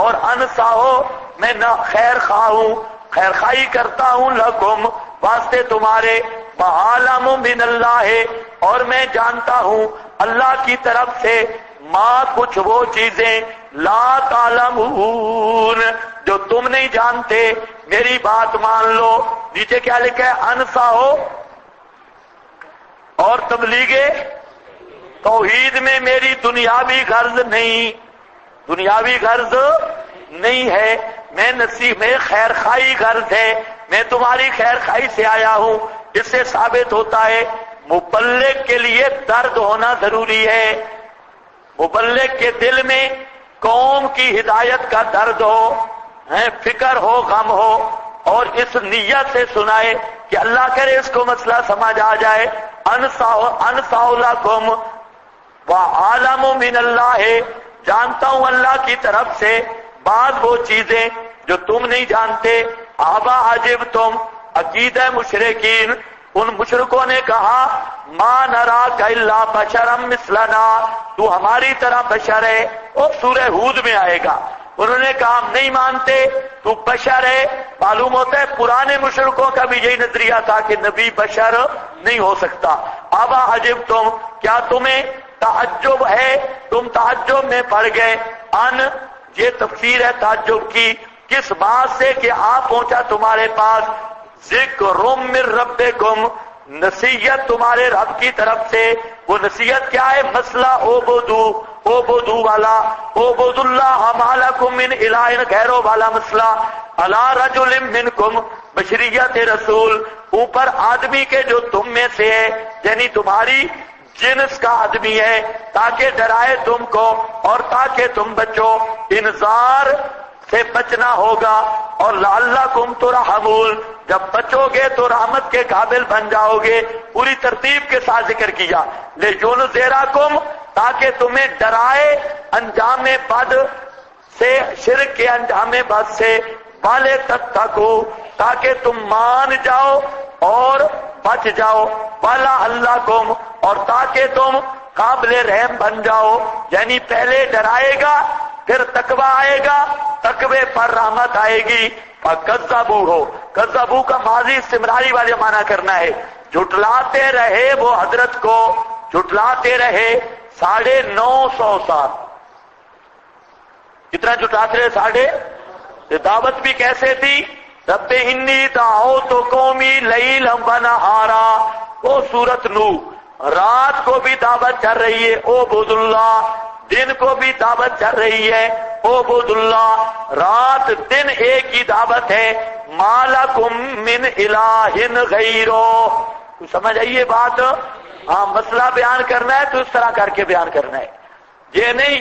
اور انسا ہو میں نہ خیر خواہ ہوں، خیر خواہی کرتا ہوں لکم واسطے تمہارے، وعالم من اللہ، اور میں جانتا ہوں اللہ کی طرف سے ما کچھ وہ چیزیں لا تعلمون جو تم نہیں جانتے، میری بات مان لو۔ نیچے کیا لکھا ہے؟ انسا ہو اور تبلیغ توحید میں میری دنیاوی غرض نہیں، دنیاوی غرض نہیں ہے، میں خیر خواہی غرض ہے، میں تمہاری خیر خواہی سے آیا ہوں۔ اس سے ثابت ہوتا ہے مبلغ کے لیے درد ہونا ضروری ہے، مبلغ کے دل میں قوم کی ہدایت کا درد ہو، فکر ہو، غم ہو، اور اس نیت سے سنائے کہ اللہ کرے اس کو مسئلہ سمجھ آ جائے۔ انسا لکم وعالم من اللہ، جانتا ہوں اللہ کی طرف سے بعض وہ چیزیں جو تم نہیں جانتے۔ آبا عجب تم، عقیدہ مشرکین، ان مشرکوں نے کہا ما نراک الا بشرا مثلنا، تو ہماری طرح بشر ہے، وہ سورہ ہود میں آئے گا۔ انہوں نے کہا ہم نہیں مانتے تو بشر ہے، معلوم ہوتا ہے پرانے مشرکوں کا بھی یہی نظریہ تھا کہ نبی بشر نہیں ہو سکتا۔ آبا عجب تم، کیا تمہیں تعجب ہے، تم تعجب میں پڑ گئے، ان یہ تفسیر ہے تعجب کی، کس بات سے کہ آ پہنچا تمہارے پاس ذکر من ربکم، نصیحت تمہارے رب کی طرف سے۔ وہ نصیحت کیا ہے؟ مسئلہ اوبدو والا، اوبد اللہ ما لکم من الہ غیرہ والا مسئلہ، علی رجل منکم، بشریت رسول، اوپر آدمی کے جو تم میں سے ہے، یعنی تمہاری جنس کا آدمی ہے، تاکہ ڈرائے تم کو اور تاکہ تم بچو، انذار سے بچنا ہوگا، اور لعلکم ترحمون، جب بچو گے تو رحمت کے قابل بن جاؤ گے۔ پوری ترتیب کے ساتھ ذکر کیا، لِیُنذِرَکُم، تاکہ تمہیں ڈرائے انجام بد سے، شرک کے انجام بد سے، وَلِتَتَّقُوا، تاکہ تم مان جاؤ اور بچ جاؤ، وَلَعَلَّکُم، اور تاکہ تم قابل رحم بن جاؤ، یعنی پہلے ڈرائے گا پھر تقوی آئے گا، تقوی پر رحمت آئے گی۔ فَكَذَّبُوهُ، کذبو کا ماضی استمراری والے معنی کرنا ہے، جھٹلاتے رہے وہ حضرت کو، جھٹلاتے رہے 950 سال۔ کتنا جھٹلاتے رہے؟ دعوت بھی کیسے تھی؟ رب انی دعوت قومی لیلا ونہارا، وہ سورت نو، رات کو بھی دعوت چل رہی ہے اعبد اللہ، دن کو بھی دعوت چل رہی ہے اعبد اللہ، رات دن ایک ہی دعوت ہے، ما لکم من الہ غیرہ۔ تو سمجھ آئیے بات؟ ہاں مسئلہ بیان کرنا ہے تو اس طرح کر کے بیان کرنا ہے، یہ نہیں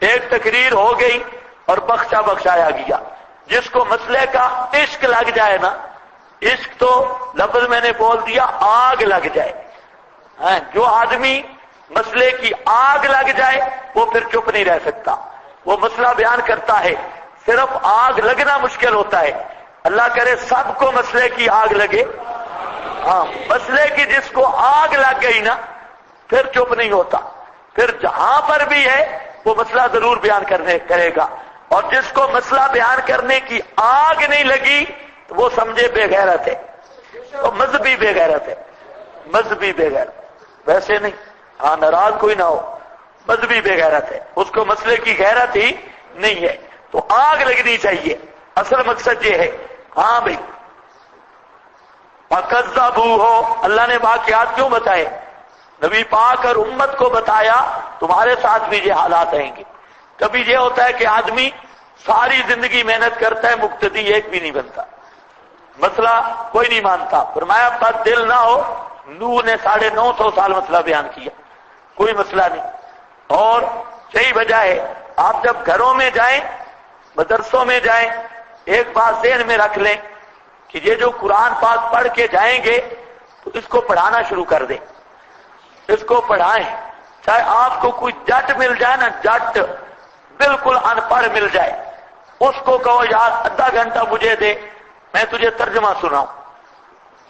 ایک تقریر ہو گئی اور بخشایا گیا۔ جس کو مسئلے کا عشق لگ جائے نا، عشق تو لفظ میں نے بول دیا، آگ لگ جائے، جو آدمی مسئلے کی آگ لگ جائے وہ پھر چپ نہیں رہ سکتا، وہ مسئلہ بیان کرتا ہے، صرف آگ لگنا مشکل ہوتا ہے، اللہ کرے سب کو مسئلے کی آگ لگے۔ ہاں مسئلے کی جس کو آگ لگ گئی نا پھر چپ نہیں ہوتا، پھر جہاں پر بھی ہے وہ مسئلہ ضرور بیان کرے گا، اور جس کو مسئلہ بیان کرنے کی آگ نہیں لگی تو وہ سمجھے بے غیرت ہے، وہ مذہبی بے غیرت ہے، مذہبی بے غیرت، ویسے نہیں، ہاں ناراض کوئی نہ ہو، مذہبی بے غیرت ہے، اس کو مسئلے کی غیرت ہی نہیں ہے، تو آگ لگنی چاہیے، اصل مقصد یہ ہے۔ ہاں بھائی فَكَذَّبُوهُ، اللہ نے واقعات کیوں بتائے؟ نبی پاک اور امت کو بتایا تمہارے ساتھ بھی یہ حالات رہیں گے۔ کبھی یہ ہوتا ہے کہ آدمی ساری زندگی محنت کرتا ہے، مقتدی ایک بھی نہیں بنتا، مسئلہ کوئی نہیں مانتا۔ فرمایا بد دل نہ ہو، نوح نے 950 سال مسئلہ بیان کیا، کوئی مسئلہ نہیں۔ اور یہی وجہ ہے آپ جب گھروں میں جائیں، مدرسوں میں جائیں، ایک بات ذہن میں رکھ لیں کہ یہ جو قرآن پاک پڑھ کے جائیں گے تو اس کو پڑھانا شروع کر دیں، اس کو پڑھائیں۔ چاہے آپ کو کوئی جٹ مل جائے نا، جٹ بالکل ان پڑھ مل جائے، اس کو کہو یار آدھا گھنٹہ مجھے دے، میں تجھے ترجمہ سناؤں۔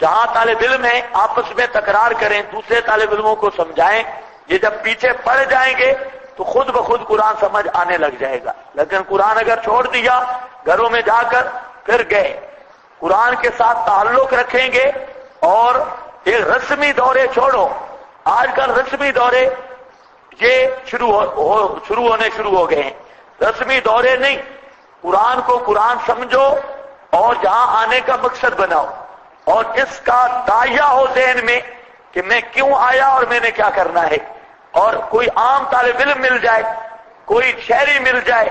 جہاں طالب علم ہیں آپس میں تکرار کریں، دوسرے طالب علموں کو سمجھائیں، یہ جب پیچھے پڑھ جائیں گے تو خود بخود قرآن سمجھ آنے لگ جائے گا۔ لیکن قرآن اگر چھوڑ دیا گھروں میں جا کر پھر گئے، قرآن کے ساتھ تعلق رکھیں گے اور ایک رسمی دورے چھوڑو۔ آج کل رسمی دورے یہ شروع ہونے شروع ہو گئے ہیں، رسمی دورے نہیں، قرآن کو قرآن سمجھو اور جہاں آنے کا مقصد بناؤ اور اس کا داعیہ ہو ذہن میں کہ میں کیوں آیا اور میں نے کیا کرنا ہے۔ اور کوئی عام طالب علم مل جائے، کوئی شہری مل جائے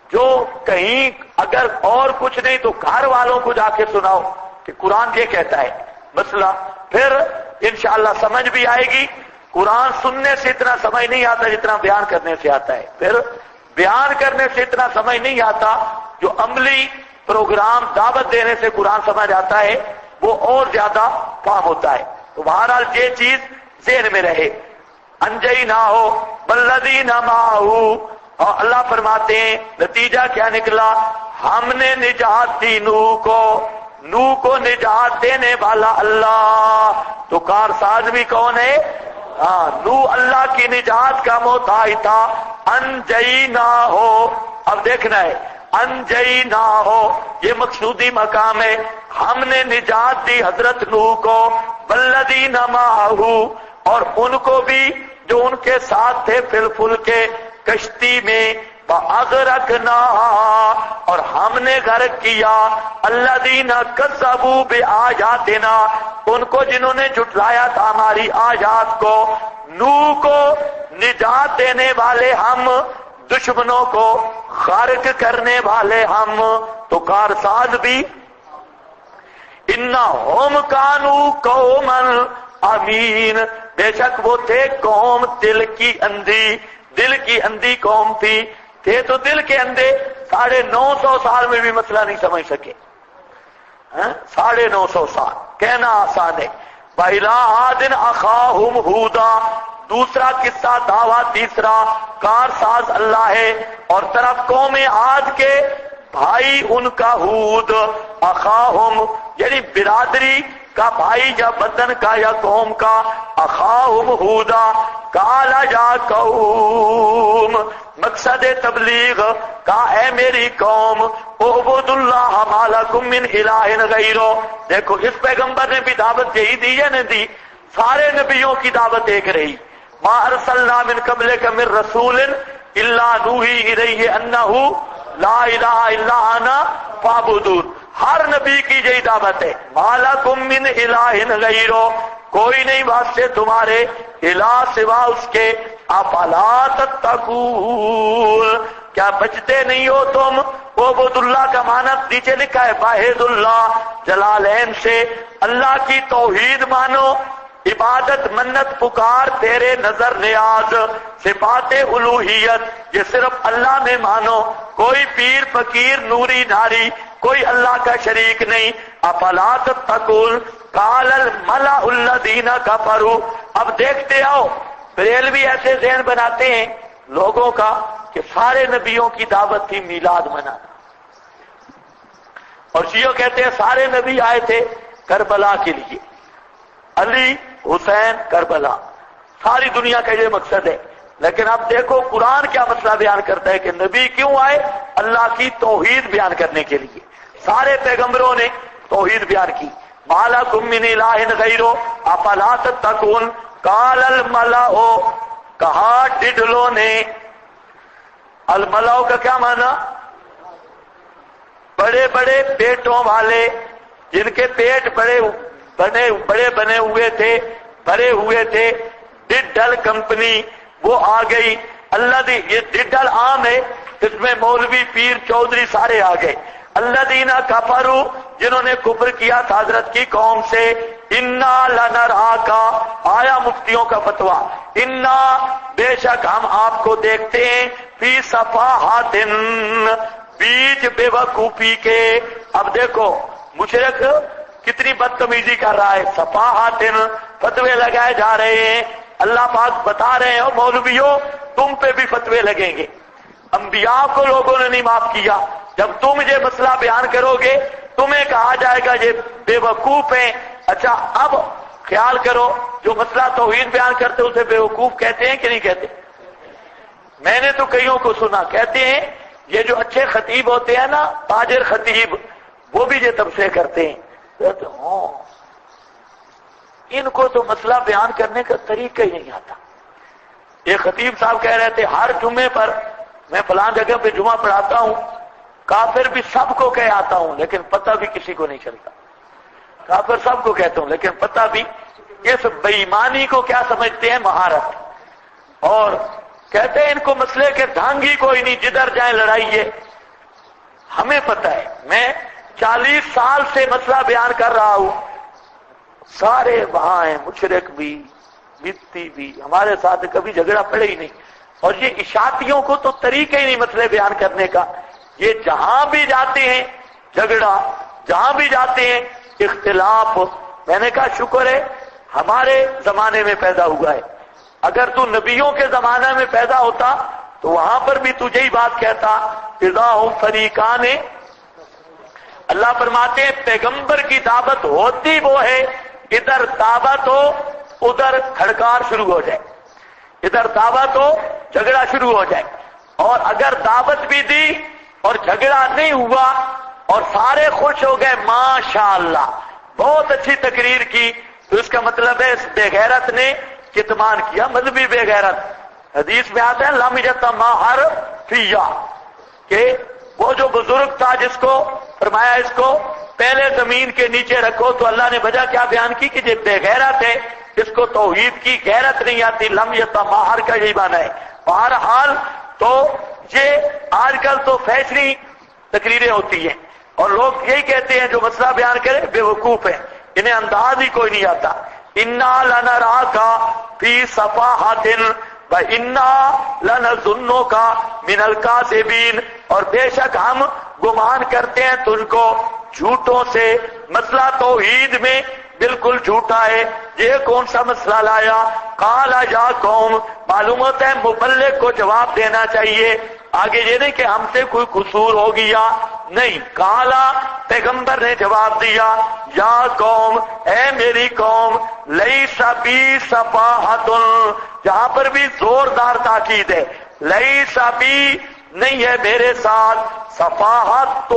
جو کہیں اگر اور کچھ نہیں تو گھر والوں کو جا کے سناؤ کہ قرآن یہ کہتا ہے مسئلہ، پھر انشاءاللہ سمجھ بھی آئے گی۔ قرآن سننے سے اتنا سمجھ نہیں آتا جتنا بیان کرنے سے آتا ہے، پھر بیان کرنے سے اتنا سمجھ نہیں آتا، جو عملی پروگرام دعوت دینے سے قرآن سمجھ آتا ہے وہ اور زیادہ فاہم ہوتا ہے۔ تو بہرحال یہ چیز ذہن میں رہے۔ انجئی نہ ہو بلدی نہ ماہو، اور اللہ فرماتے ہیں نتیجہ کیا نکلا؟ ہم نے نجات دی نوح کو نجات دینے والا اللہ، تو کارساز بھی کون ہے؟ نوح اللہ کی نجات کا محتاج تھا۔ انجئی نہ ہو، اب دیکھنا ہے انجئی نہ ہو یہ مقصودی مقام ہے، ہم نے نجات دی حضرت نوح کو، والذین معہو، اور ان کو بھی جو ان کے ساتھ تھے فی الفلک کے کشتی میں، فاغرقنا، اور ہم نے غرق کیا الذین کذبوا بآیاتنا، ان کو جنہوں نے جھٹلایا تھا ہماری آیات کو۔ نوح کو نجات دینے والے ہم، دشمنوں کو غرق کرنے والے ہم، تو کارساز بھی انہم کانوا قوما امین، بے شک وہ تھے قوم دل کی اندھی قوم تھے تو دل کے اندھے، 950 سال میں بھی مسئلہ نہیں سمجھ سکے، 950 سال کہنا آسان ہے۔ وَإِلَىٰ عَادٍ أَخَاهُمْ هُودًا، دوسرا قصہ دعویٰ تیسرا، کارساز اللہ ہے، اور طرف قوم عاد کے بھائی ان کا ہود، اخاہم یعنی برادری کا بھائی یا وطن کا یا قوم کا، اخاہم ہودا، قال یا قوم، مقصد تبلیغ کا اے میری قوم، اعبد اللہ ما لکم من الہ غیرہ۔ دیکھو اس پیغمبر نے بھی دعوت یہی دی یا نہیں دی؟ سارے نبیوں کی دعوت ایک رہی، ما ارسلنا من قبلک من رسول الا نوحی الیہ انہ لا الہ الا انا فاعبدون، ہر نبی کی یہی دعوت ہے، ما لکم من الہ غیرہ، کوئی نہیں واسطے تمہارے الہ سوا اس کے، افلا تتقون، کیا بچتے نہیں ہو تم؟ عبد اللہ کا معنی نیچے لکھا ہے واحد اللہ، جلالین سے، اللہ کی توحید مانو، عبادت منت پکار تیرے نظر نیاز، صفات الوہیت یہ صرف اللہ میں مانو، کوئی پیر فقیر نوری ناری کوئی اللہ کا شریک نہیں، افلا تتقون، قال الملأ الذین کفروا۔ اب دیکھتے آؤ بریلوی ایسے ذہن بناتے ہیں لوگوں کا کہ سارے نبیوں کی دعوت تھی میلاد منانا، اور شیعہ کہتے ہیں سارے نبی آئے تھے کربلا کے لیے، علی حسین کربلا، ساری دنیا کا یہ مقصد ہے۔ لیکن اب دیکھو قرآن کیا مسئلہ بیان کرتا ہے کہ نبی کیوں آئے؟ اللہ کی توحید بیان کرنے کے لیے، سارے پیغمبروں نے توحید بیان کی، ما لکم من الہ غیرہ افلا تتقون، قال الملأ، کہا ڈڈلوں نے، الملأ کا کیا معنی؟ بڑے بڑے پیٹوں والے، جن کے پیٹ بڑے بڑے بنے ہوئے تھے، بھرے ہوئے تھے، ڈڈل کمپنی وہ آ گئی۔ یہ ڈڈل عام ہے، اس میں مولوی پیر چودھری سارے آ گئے۔ الذین کفروا، جنہوں نے کفر کیا تھا حضرت کی قوم سے، انا لنراک، آیا مفتیوں کا فتویٰ، انا بے شک ہم آپ کو دیکھتے ہیں، فی صفاحات، بیچ بے وقوفی کے۔ اب دیکھو مشرک کتنی بدتمیزی کر رہا ہے، صفاحات فتوے لگائے جا رہے ہیں۔ اللہ پاک بتا رہے ہیں مولویوں تم پہ بھی فتوے لگیں گے، انبیاء کو لوگوں نے نہیں معاف کیا، جب تم یہ مسئلہ بیان کرو گے تمہیں کہا جائے گا یہ بے وقوف ہیں۔ اچھا اب خیال کرو، جو مسئلہ توحید بیان کرتے اسے بے وقوف کہتے ہیں کہ نہیں کہتے؟ میں نے تو کئیوں کو سنا کہتے ہیں، یہ جو اچھے خطیب ہوتے ہیں نا، تاجر خطیب، وہ بھی یہ تبصرے کرتے ہیں۔ کہتے ہیں ان کو تو مسئلہ بیان کرنے کا طریقہ ہی نہیں آتا۔ ایک خطیب صاحب کہہ رہے تھے ہر جمعے پر میں فلاں جگہ پہ جمعہ پڑھاتا ہوں، کافر بھی سب کو کہہ آتا ہوں لیکن پتہ بھی کسی کو نہیں چلتا، کافر سب کو کہتا ہوں لیکن پتہ بھی، اس بے ایمانی کو کیا سمجھتے ہیں؟ مہارت۔ اور کہتے ہیں ان کو مسئلے کے ڈھنگ ہی کوئی نہیں، جدھر جائیں لڑائی ہے۔ ہمیں پتہ ہے، میں 40 سال سے مسئلہ بیان کر رہا ہوں، سارے وہاں ہیں، مشرک بھی، بدتی بھی، ہمارے ساتھ کبھی جھگڑا پڑے ہی نہیں۔ اور یہ اشاعتیوں کو تو طریقہ ہی نہیں مسئلے بیان کرنے کا، یہ جہاں بھی جاتے ہیں جھگڑا، جہاں بھی جاتے ہیں اختلاف۔ میں نے کہا شکر ہے ہمارے زمانے میں پیدا ہوا ہے، اگر تو نبیوں کے زمانے میں پیدا ہوتا تو وہاں پر بھی تجھے ہی بات کہتا، اذا ہم فریقان۔ اللہ فرماتے ہیں پیغمبر کی دعوت ہوتی وہ ہے ادھر دعوت ہو ادھر کھڑکار شروع ہو جائے، ادھر دعوت ہو جھگڑا شروع ہو جائے۔ اور اگر دعوت بھی دی اور جھگڑا نہیں ہوا اور سارے خوش ہو گئے ماشاءاللہ بہت اچھی تقریر کی، تو اس کا مطلب ہے اس بے غیرت نے کتمان کیا، مذہبی بے غیرت۔ حدیث میں آتا ہے لم یتمہر فیہ، کہ وہ جو بزرگ تھا جس کو فرمایا اس کو پہلے زمین کے نیچے رکھو، تو اللہ نے وجہ کیا بیان کی کہ یہ بے غیرت ہے، اس کو توحید کی غیرت نہیں آتی۔ لم یتمہر کا یہی معنی ہے۔ بہرحال تو یہ آج کل تو فیشنی تقریریں ہوتی ہیں اور لوگ یہی کہتے ہیں جو مسئلہ بیان کرے بے وقوف ہے، انہیں انداز ہی کوئی نہیں آتا۔ انا لنراک فی صفاحات وَإِنَّا لَنَظُنُّكَ مِنَ الْكَاذِبِينَ، اور بے شک ہم گمان کرتے ہیں تجھ کو جھوٹوں سے۔ مسئلہ توحید میں بالکل جھوٹا ہے، یہ کون سا مسئلہ لایا؟ قال یا قوم، معلوم ہوتا ہے مبلغ کو جواب دینا چاہیے، آگے یہ نہیں کہ ہم سے کوئی قصور ہو گیا، نہیں، قالا پیغمبر نے جواب دیا، یا قوم، اے میری قوم، لیس بی صفاحۃ، جہاں پر بھی زوردار تاکید ہے، لیس بی نہیں ہے میرے ساتھ، صفاحۃ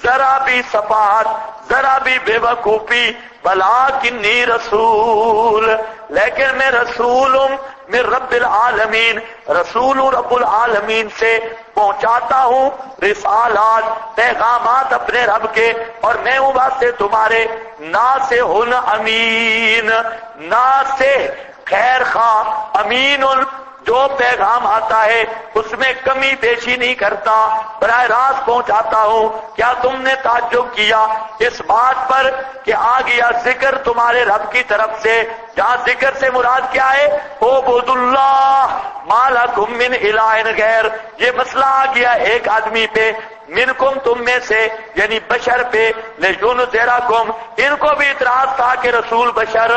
ذرا بھی صفاحت، ذرا بھی بے وقوفی، ولکنی رسول، لیکن میں رسول ہوں میں رب العالمین، رسول رب العالمین سے پہنچاتا ہوں رسالات، پیغامات اپنے رب کے، اور میں ہوں واسطے تمہارے ناصح امین، ناصح خیر خواہ، امین جو پیغام آتا ہے اس میں کمی بیشی نہیں کرتا، براہ راست پہنچاتا ہوں۔ کیا تم نے تعجب کیا اس بات پر کہ آ گیا ذکر تمہارے رب کی طرف سے، جہاں ذکر سے مراد کیا ہے؟ اعبدوا اللہ ما لکم من الہ غیر، یہ مسئلہ آ گیا ایک آدمی پہ، منکم تم میں سے یعنی بشر پہ، لینذرکم، ان کو بھی اعتراض تھا کہ رسول بشر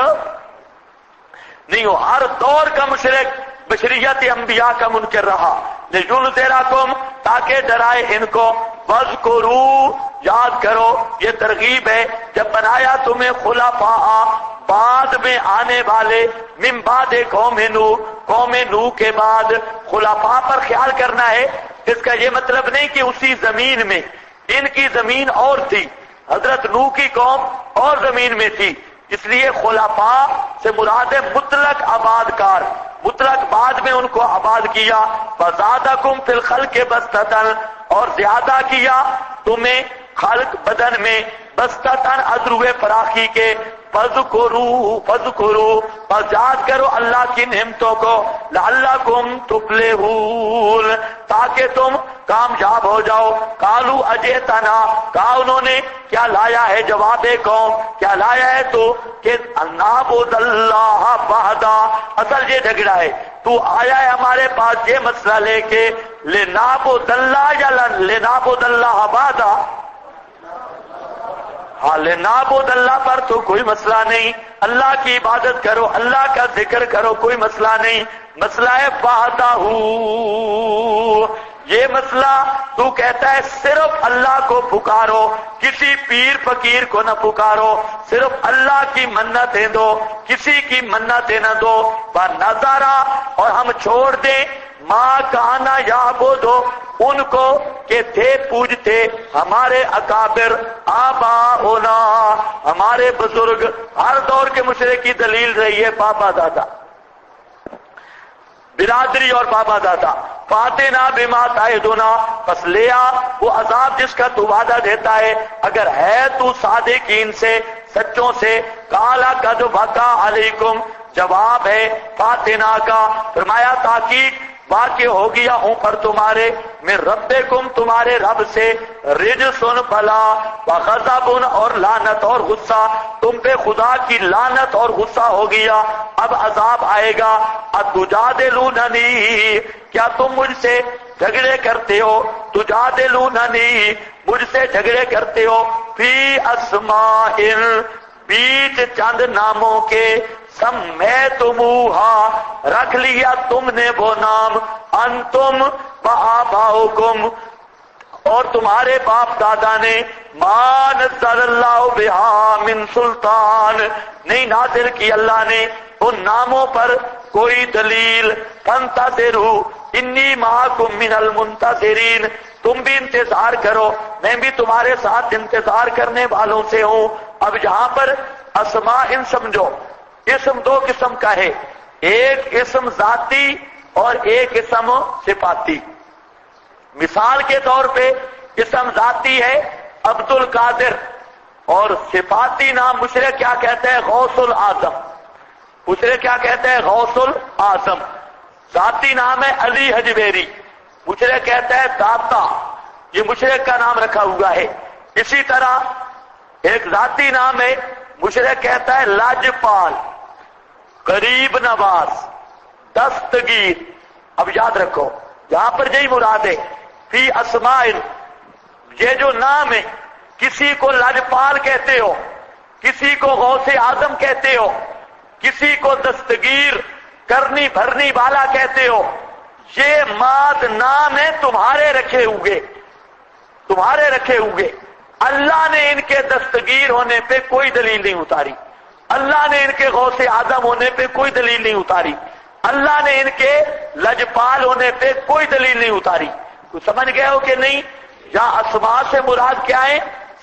نہیں ہو، ہر دور کا مشرک بشریت انبیاء کا منکر رہا، لینذرکم تاکہ ڈرائے ان کو، واذکروا یاد کرو، یہ ترغیب ہے، جب بنایا تمہیں خلفاء بعد میں آنے والے، من بعد قوم نوح، قوم نوح کے بعد، خلفاء پر خیال کرنا ہے، اس کا یہ مطلب نہیں کہ اسی زمین میں، ان کی زمین اور تھی، حضرت نوح کی قوم اور زمین میں تھی، اس لیے خلفاء سے مراد ہے مطلق آباد کار، مطلق بعد میں ان کو آباد کیا، وزادکم فی الخلق بسطۃ، اور زیادہ کیا تمہیں خالق بدن میں بستتن ادروے فراخی کے فذکرو اور یاد کرو اللہ کی نعمتوں کو لعلکم تفلحون تاکہ تم کامیاب ہو جاؤ. قالو اجئتنا کہا انہوں نے کیا لایا ہے جواب قوم کیا لایا ہے تو کہ نعبد اللہ وحدہ اصل یہ جھگڑا ہے تو آیا ہے ہمارے پاس یہ مسئلہ لے کے لنعبد اللہ یا لنعبد اللہ وحدہ. لنعبد اللہ پر تو کوئی مسئلہ نہیں اللہ کی عبادت کرو اللہ کا ذکر کرو کوئی مسئلہ نہیں مسئلہ ہے وحدہ یہ مسئلہ تو کہتا ہے صرف اللہ کو پکارو کسی پیر فقیر کو نہ پکارو صرف اللہ کی منتیں دو کسی کی منتیں نہ دو نظارہ اور ہم چھوڑ دیں ماں کانا یعبدو ان کو کہ تھے پوجتے ہمارے اکابر آباؤنا ہمارے بزرگ ہر دور کے مشرک کی دلیل رہی ہے بابا دادا برادری اور بابا دادا. فاتنا بما تعدنا پس لیا وہ عذاب جس کا تو وعدہ دیتا ہے اگر ہے تو صادقین سے سچوں سے. کالا قد وقع علیکم جواب ہے فاتنا کا فرمایا تحقیق واقع ہو گیا ہوں پر تمہارے میں ربکم تمہارے رب سے رجسن بلا وغضب اور لعنت اور غصہ تم پہ خدا کی لعنت اور غصہ ہو گیا اب عذاب آئے گا. اتجادلوننی کیا تم مجھ سے جھگڑے کرتے ہو تجادلوننی مجھ سے جھگڑے کرتے ہو فی اسماء بیچ چند ناموں کے سمیتموہا رکھ لیا تم نے وہ نام انتم وآباؤکم اور تمہارے باپ دادا نے ما نزل اللہ بہا من سلطان نہیں نازل کی اللہ نے ان ناموں پر کوئی دلیل. فانتظروا انی معکم من المنتظرین تم بھی انتظار کرو میں بھی تمہارے ساتھ انتظار کرنے والوں سے ہوں. اب یہاں پر اسماء ان سمجھو اسم دو قسم کا ہے ایک اسم ذاتی اور ایک اسم صفاتی. مثال کے طور پہ اسم ذاتی ہے عبد القادر اور صفاتی نام مشرک کیا کہتے ہیں غوث الاعظم مشرک کیا کہتے ہیں غوث الاعظم. ذاتی نام ہے علی حجویری مشرک کہتا ہے داتا یہ مشرک کا نام رکھا ہوا ہے. اسی طرح ایک ذاتی نام ہے مشرک کہتا ہے لاجپال قریب نواز دستگیر. اب یاد رکھو یہاں پر یہی مراد ہے فی اسماء یہ جو نام ہے کسی کو لاجپال کہتے ہو کسی کو غوث اعظم کہتے ہو کسی کو دستگیر کرنی بھرنی والا کہتے ہو یہ ماد نام ہے تمہارے رکھے ہوئے. اللہ نے ان کے دستگیر ہونے پہ کوئی دلیل نہیں اتاری اللہ نے ان کے غوث اعظم ہونے پہ کوئی دلیل نہیں اتاری اللہ نے ان کے لجپال ہونے پہ کوئی دلیل نہیں اتاری. تو سمجھ گئے ہو کہ نہیں یہاں اسماء سے مراد کیا ہے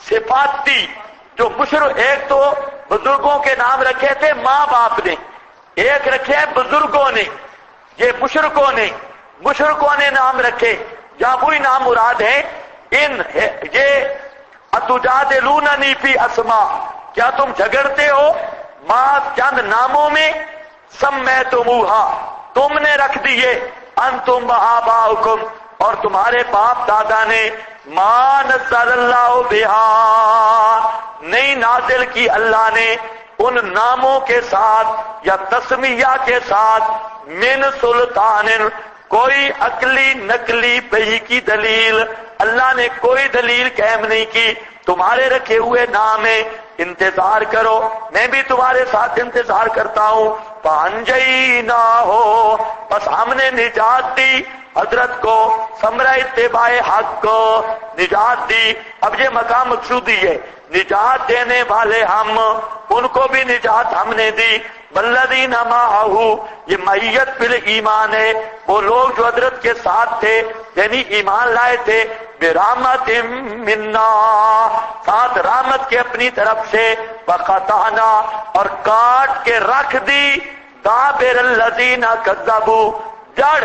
صفاتی جو ایک تو بزرگوں کے نام رکھے تھے ماں باپ نے ایک رکھے ہیں بزرگوں نے یہ مشرکوں نے نام رکھے یا وہی نام مراد ہے یہ اتجادلوننی فی اسماء کیا تم جھگڑتے ہو ماں چند ناموں میں سمیتموہا تم نے رکھ دیے انتم وآباؤکم اور تمہارے باپ دادا نے ما نزل اللہ بہا نہیں نازل کی اللہ نے ان ناموں کے ساتھ یا تسمیہ کے ساتھ من سلطان کوئی عقلی نقلی بہی کی دلیل اللہ نے کوئی دلیل قائم نہیں کی تمہارے رکھے ہوئے نام ہے انتظار کرو میں بھی تمہارے ساتھ انتظار کرتا ہوں. فانجینا ہو بس ہم نے نجات دی حضرت کو ثمرہ اتباع حق کو نجات دی. اب یہ مقام مقصودی ہے نجات دینے والے ہم ان کو بھی نجات ہم نے دی. والذین معہو یہ معیت فی ایمان ہے وہ لوگ جو حضرت کے ساتھ تھے یعنی ایمان لائے تھے برحمت منا ساتھ رحمت کے اپنی طرف سے وقطعنا اور کاٹ کے رکھ دی دابر الذین کذبوا جڑ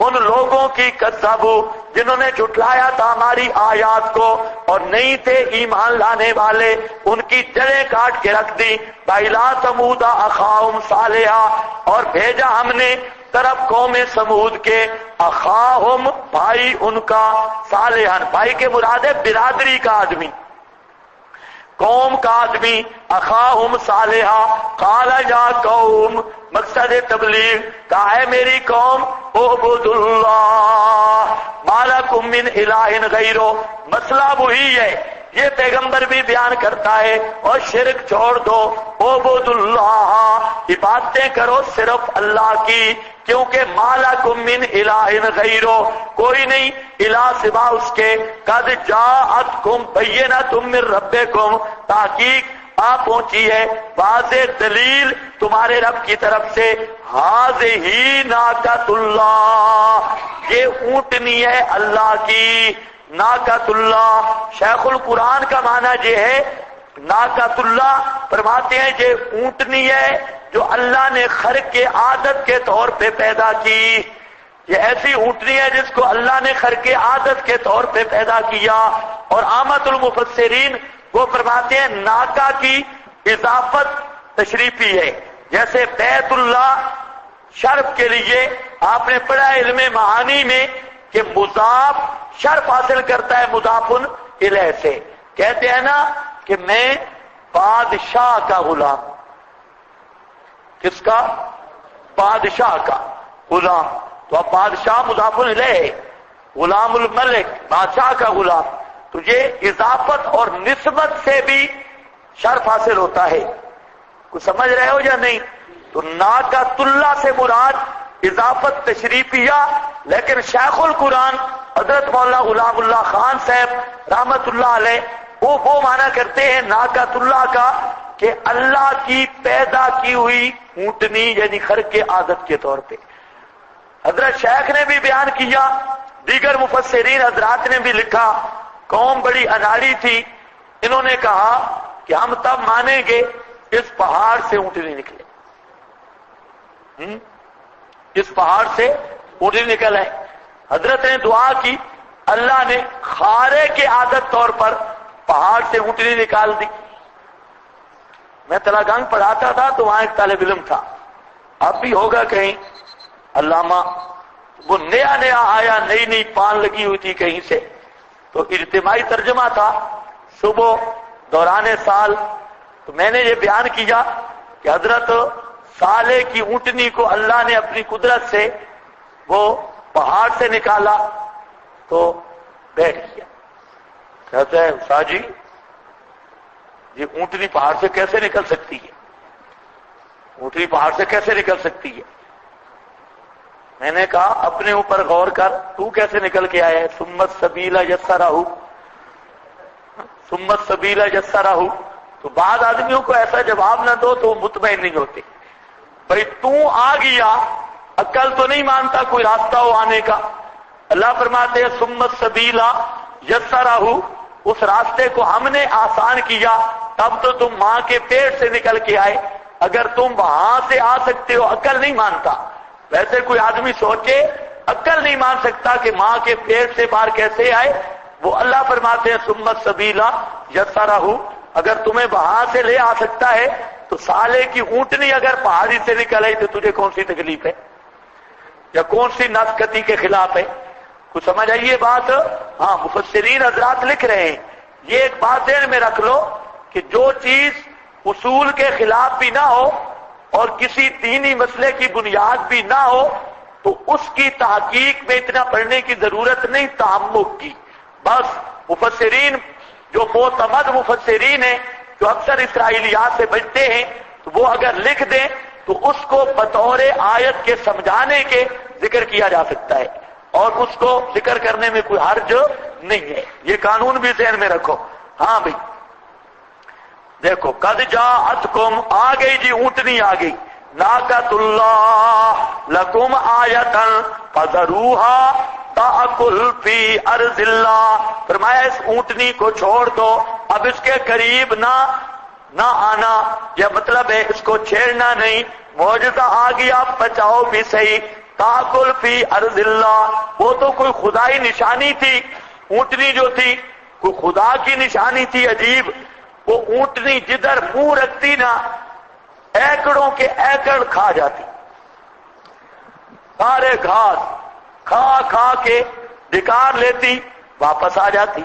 ان لوگوں کی کذبو جنہوں نے جھٹلایا تھا ہماری آیات کو اور نہیں تھے ایمان لانے والے، ان کی جڑیں کاٹ کے رکھ دی۔ بَإِلَىٰ ثَمُودَ أَخَاهُمْ صَالِحًا، اور بھیجا ہم نے طرف قوم سمود کے، اخاہم بھائی ان کا، صالحًا بھائی کے مراد ہے برادری کا آدمی، قوم کا آدمی، اخاہم صالحا، قال یا قوم مقصد تبلیغ، کہا ہے میری قوم اعبدوا اللہ ما لکم من الہ غیرہ، مسئلہ وہی ہے، یہ پیغمبر بھی بیان کرتا ہے، اور شرک چھوڑ دو، اعبدوا اللہ عبادتیں کرو صرف اللہ کی، کیونکہ ما لکم من الہ غیرہ، کوئی نہیں الہ سوا اس کے، قد جاءتکم بینۃ من ربکم، تحقیق آ پہنچی ہے واضح دلیل تمہارے رب کی طرف سے، ھذہ ناقۃ اللہ، یہ اونٹنی ہے اللہ کی، ناقۃ اللہ، شیخ القرآن کا معنی یہ ہے، ناقۃ اللہ فرماتے ہیں یہ اونٹنی ہے جو اللہ نے خرق کے عادت کے طور پہ پیدا کی، یہ ایسی اونٹنی ہے جس کو اللہ نے خرق عادت کے طور پہ پیدا کیا، اور عامت المفسرین وہ فرماتے ہیں ناقہ کی اضافت تشریفی ہے، جیسے بیت اللہ شرف کے لیے آپ نے پڑھا علم معانی میں کہ مضاف شرف حاصل کرتا ہے مضاف الیہ سے، کہتے ہیں نا کہ میں بادشاہ کا غلام، کس کا؟ بادشاہ کا غلام، تو اب بادشاہ مضاف الیہ، غلام الملک بادشاہ کا غلام، تو یہ اضافت اور نسبت سے بھی شرف حاصل ہوتا ہے، کچھ سمجھ رہے ہو یا نہیں؟ تو ناقۃ اللہ سے مراد اضافت تشریفیہ، لیکن شیخ القرآن حضرت مولانا غلام اللہ خان صاحب رحمت اللہ علیہ وہ معنی کرتے ہیں ناقۃ اللہ کا کہ اللہ کی پیدا کی ہوئی اونٹنی، یعنی خرق کے عادت کے طور پہ۔ حضرت شیخ نے بھی بیان کیا، دیگر مفسرین حضرات نے بھی لکھا، قوم بڑی اناڑی تھی، انہوں نے کہا کہ ہم تب مانیں گے اس پہاڑ سے اونٹنی نکلے، اس پہاڑ سے اونٹنی نکل ہے۔ حضرت نے دعا کی، اللہ نے خارے کے عادت طور پر پہاڑ سے اونٹنی نکال دی۔ میں تلاگنگ پڑھاتا تھا تو وہاں ایک طالب علم تھا، اب بھی ہوگا کہیں علامہ، وہ نیا نیا آیا، نئی نئی پان لگی ہوئی تھی کہیں سے، تو اجتماعی ترجمہ تھا صبح دوران سال، تو میں نے یہ بیان کیا کہ حضرت صالح کی اونٹنی کو اللہ نے اپنی قدرت سے وہ پہاڑ سے نکالا تو بیٹھ گیا۔ کہتا ہے استاد جی یہ اونٹنی پہاڑ سے کیسے نکل سکتی ہے؟ اونٹنی پہاڑ سے کیسے نکل سکتی ہے؟ میں نے کہا اپنے اوپر غور کر، تو کیسے نکل کے آیا ہے؟ سمت سبیلا یسرہ، سمت سبیلا یسرہ، تو بعض آدمیوں کو ایسا جواب نہ دو تو وہ مطمئن نہیں ہوتے، بھئی تو آ گیا، عقل تو نہیں مانتا کوئی راستہ ہو آنے کا۔ اللہ فرماتے ہیں سمت سبیلا یسرہ، اس راستے کو ہم نے آسان کیا، تب تو تم ماں کے پیٹ سے نکل کے آئے، اگر تم وہاں سے آ سکتے ہو، عقل نہیں مانتا۔ ویسے کوئی آدمی سوچے عقل نہیں مان سکتا کہ ماں کے پیٹ سے باہر کیسے آئے، وہ اللہ فرماتے ہیں سمت سبیلا یسرہ، اگر تمہیں وہاں سے لے آ سکتا ہے تو صالح کی اونٹنی اگر پہاڑی سے نکل آئی تو تجھے کون سی تکلیف ہے یا کون سی ناسکتی کے خلاف ہے؟ کچھ سمجھ آئیے بات؟ ہاں مفسرین حضرات لکھ رہے ہیں، یہ ایک بات ذہن میں رکھ لو کہ جو چیز اصول کے خلاف بھی نہ ہو اور کسی دینی مسئلے کی بنیاد بھی نہ ہو تو اس کی تحقیق میں اتنا پڑھنے کی ضرورت نہیں تعمق کی، بس مفسرین جو معتمد مفسرین ہیں جو اکثر اسرائیلیات سے بچتے ہیں تو وہ اگر لکھ دیں تو اس کو بطور آیت کے سمجھانے کے ذکر کیا جا سکتا ہے اور اس کو ذکر کرنے میں کوئی حرج نہیں ہے، یہ قانون بھی ذہن میں رکھو۔ ہاں بھائی دیکھو قد جاءتکم، آ گئی جی اونٹنی آ گئی، ناقۃ اللہ لکم آیۃ فذروها تأکل فی ارض اللہ، فرمایا اس اونٹنی کو چھوڑ دو، اب اس کے قریب نہ آنا، یہ مطلب ہے اس کو چھیڑنا نہیں، معجزہ آ گیا، بچاؤ بھی صحیح، تاکل فی ارض اللہ، وہ تو کوئی خدائی نشانی تھی، اونٹنی جو تھی کوئی خدا کی نشانی تھی عجیب. وہ اونٹنی جدھر منہ رکھتی نا ایکڑوں کے ایکڑ کھا جاتی، سارے گھاس کھا کھا کے ڈکار لیتی واپس آ جاتی.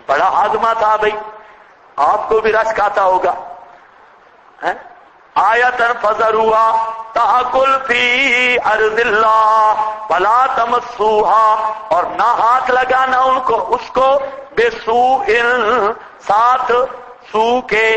بڑا ہاضمہ تھا بھائی، آپ کو بھی رس کھاتا ہوگا. آیتن فذروہا تاکل فی ارض اللہ ولا تمسوہا، اور نہ ہاتھ لگانا ان کو اس کو بے سوء، ساتھ سو کے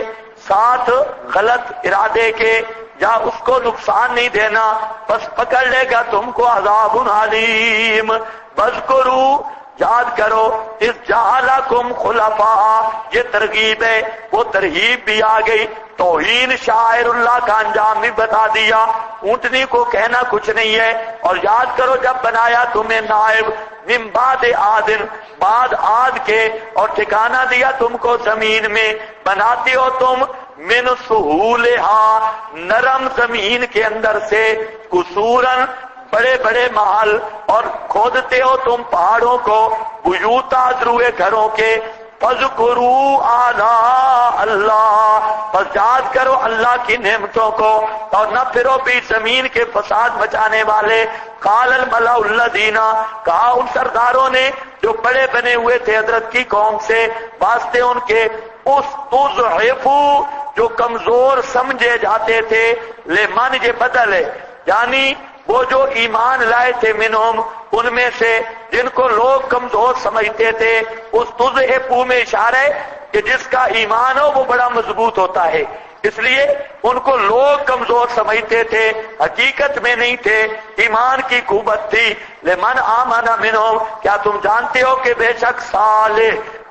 ساتھ غلط ارادے کے، یا اس کو نقصان نہیں دینا، بس پکڑ لے گا تم کو عذاب علیم. بذکروا، یاد کرو، اس جعلکم خلفاء، یہ ترغیب ہے، وہ ترہیب بھی آ گئی. توہین شاعر اللہ کا انجام بھی بتا دیا. اونٹنی کو کہنا کچھ نہیں ہے. اور یاد کرو جب بنایا تمہیں نائب من بعد عاد، بعد عاد کے، اور ٹھکانہ دیا تم کو زمین میں، بناتے ہو تم من سہولہا، نرم زمین کے اندر سے، قصورن، بڑے بڑے محل، اور کھودتے ہو تم پہاڑوں کو، بیوتا ذروئے گھروں کے. فَاذْكُرُوا آلَاءَ اللہ، بس یاد کرو اللہ کی نعمتوں کو، اور نہ پھرو بھی زمین کے فساد مچانے والے. قال الملأ الذین، کہا ان سرداروں نے جو بڑے بنے ہوئے تھے حضرت کی قوم سے، واسطے ان کے استضعفوا، جو کمزور سمجھے جاتے تھے، لمن، یہ بدل ہے، یعنی وہ جو ایمان لائے تھے منہم، ان میں سے جن کو لوگ کمزور سمجھتے تھے. اس تضعفوا میں اشارہ ہے کہ جس کا ایمان ہو وہ بڑا مضبوط ہوتا ہے، اس لیے ان کو لوگ کمزور سمجھتے تھے، حقیقت میں نہیں تھے، ایمان کی قوت تھی. لمن آمن منہم، کیا تم جانتے ہو کہ بے شک صالح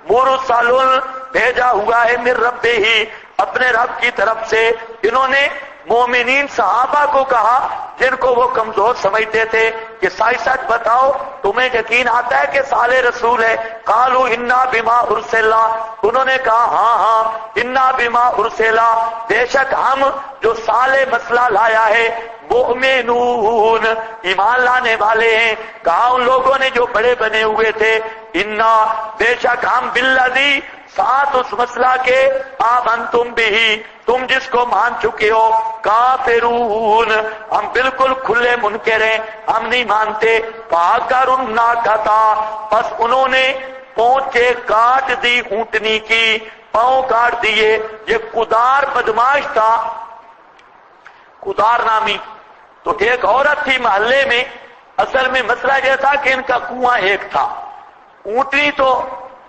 مرسل، بھیجا ہوا ہے من ربہ، اپنے رب کی طرف سے. انہوں نے مومنین صحابہ کو کہا جن کو وہ کمزور سمجھتے تھے کہ سچ سچ بتاؤ تمہیں یقین آتا ہے کہ صالح رسول ہے؟ قالوا انا بما ارسل، انہوں نے کہا ہاں ہاں، انا بما ارسل، بے شک ہم جو صالح مسئلہ لایا ہے، مؤمنون، ایمان لانے والے ہیں. کہا ان لوگوں نے جو بڑے بنے ہوئے تھے، انا، بے شک ہم، بالذی، ساتھ اس مسئلہ کے، آمنتم بھی، تم جس کو مان چکے ہو، کافرون، ہم بالکل کھلے منکر ہیں، ہم نہیں مانتے. فَعَقَرُوا النَّاقَةَ، پس انہوں نے پونچے کاٹ دی اونٹنی کی، پاؤں کاٹ دیے. یہ کدار بدماش تھا، کدار نامی. تو ایک عورت تھی محلے میں، اصل میں مسئلہ یہ تھا کہ ان کا کنواں ایک تھا، اونٹنی تو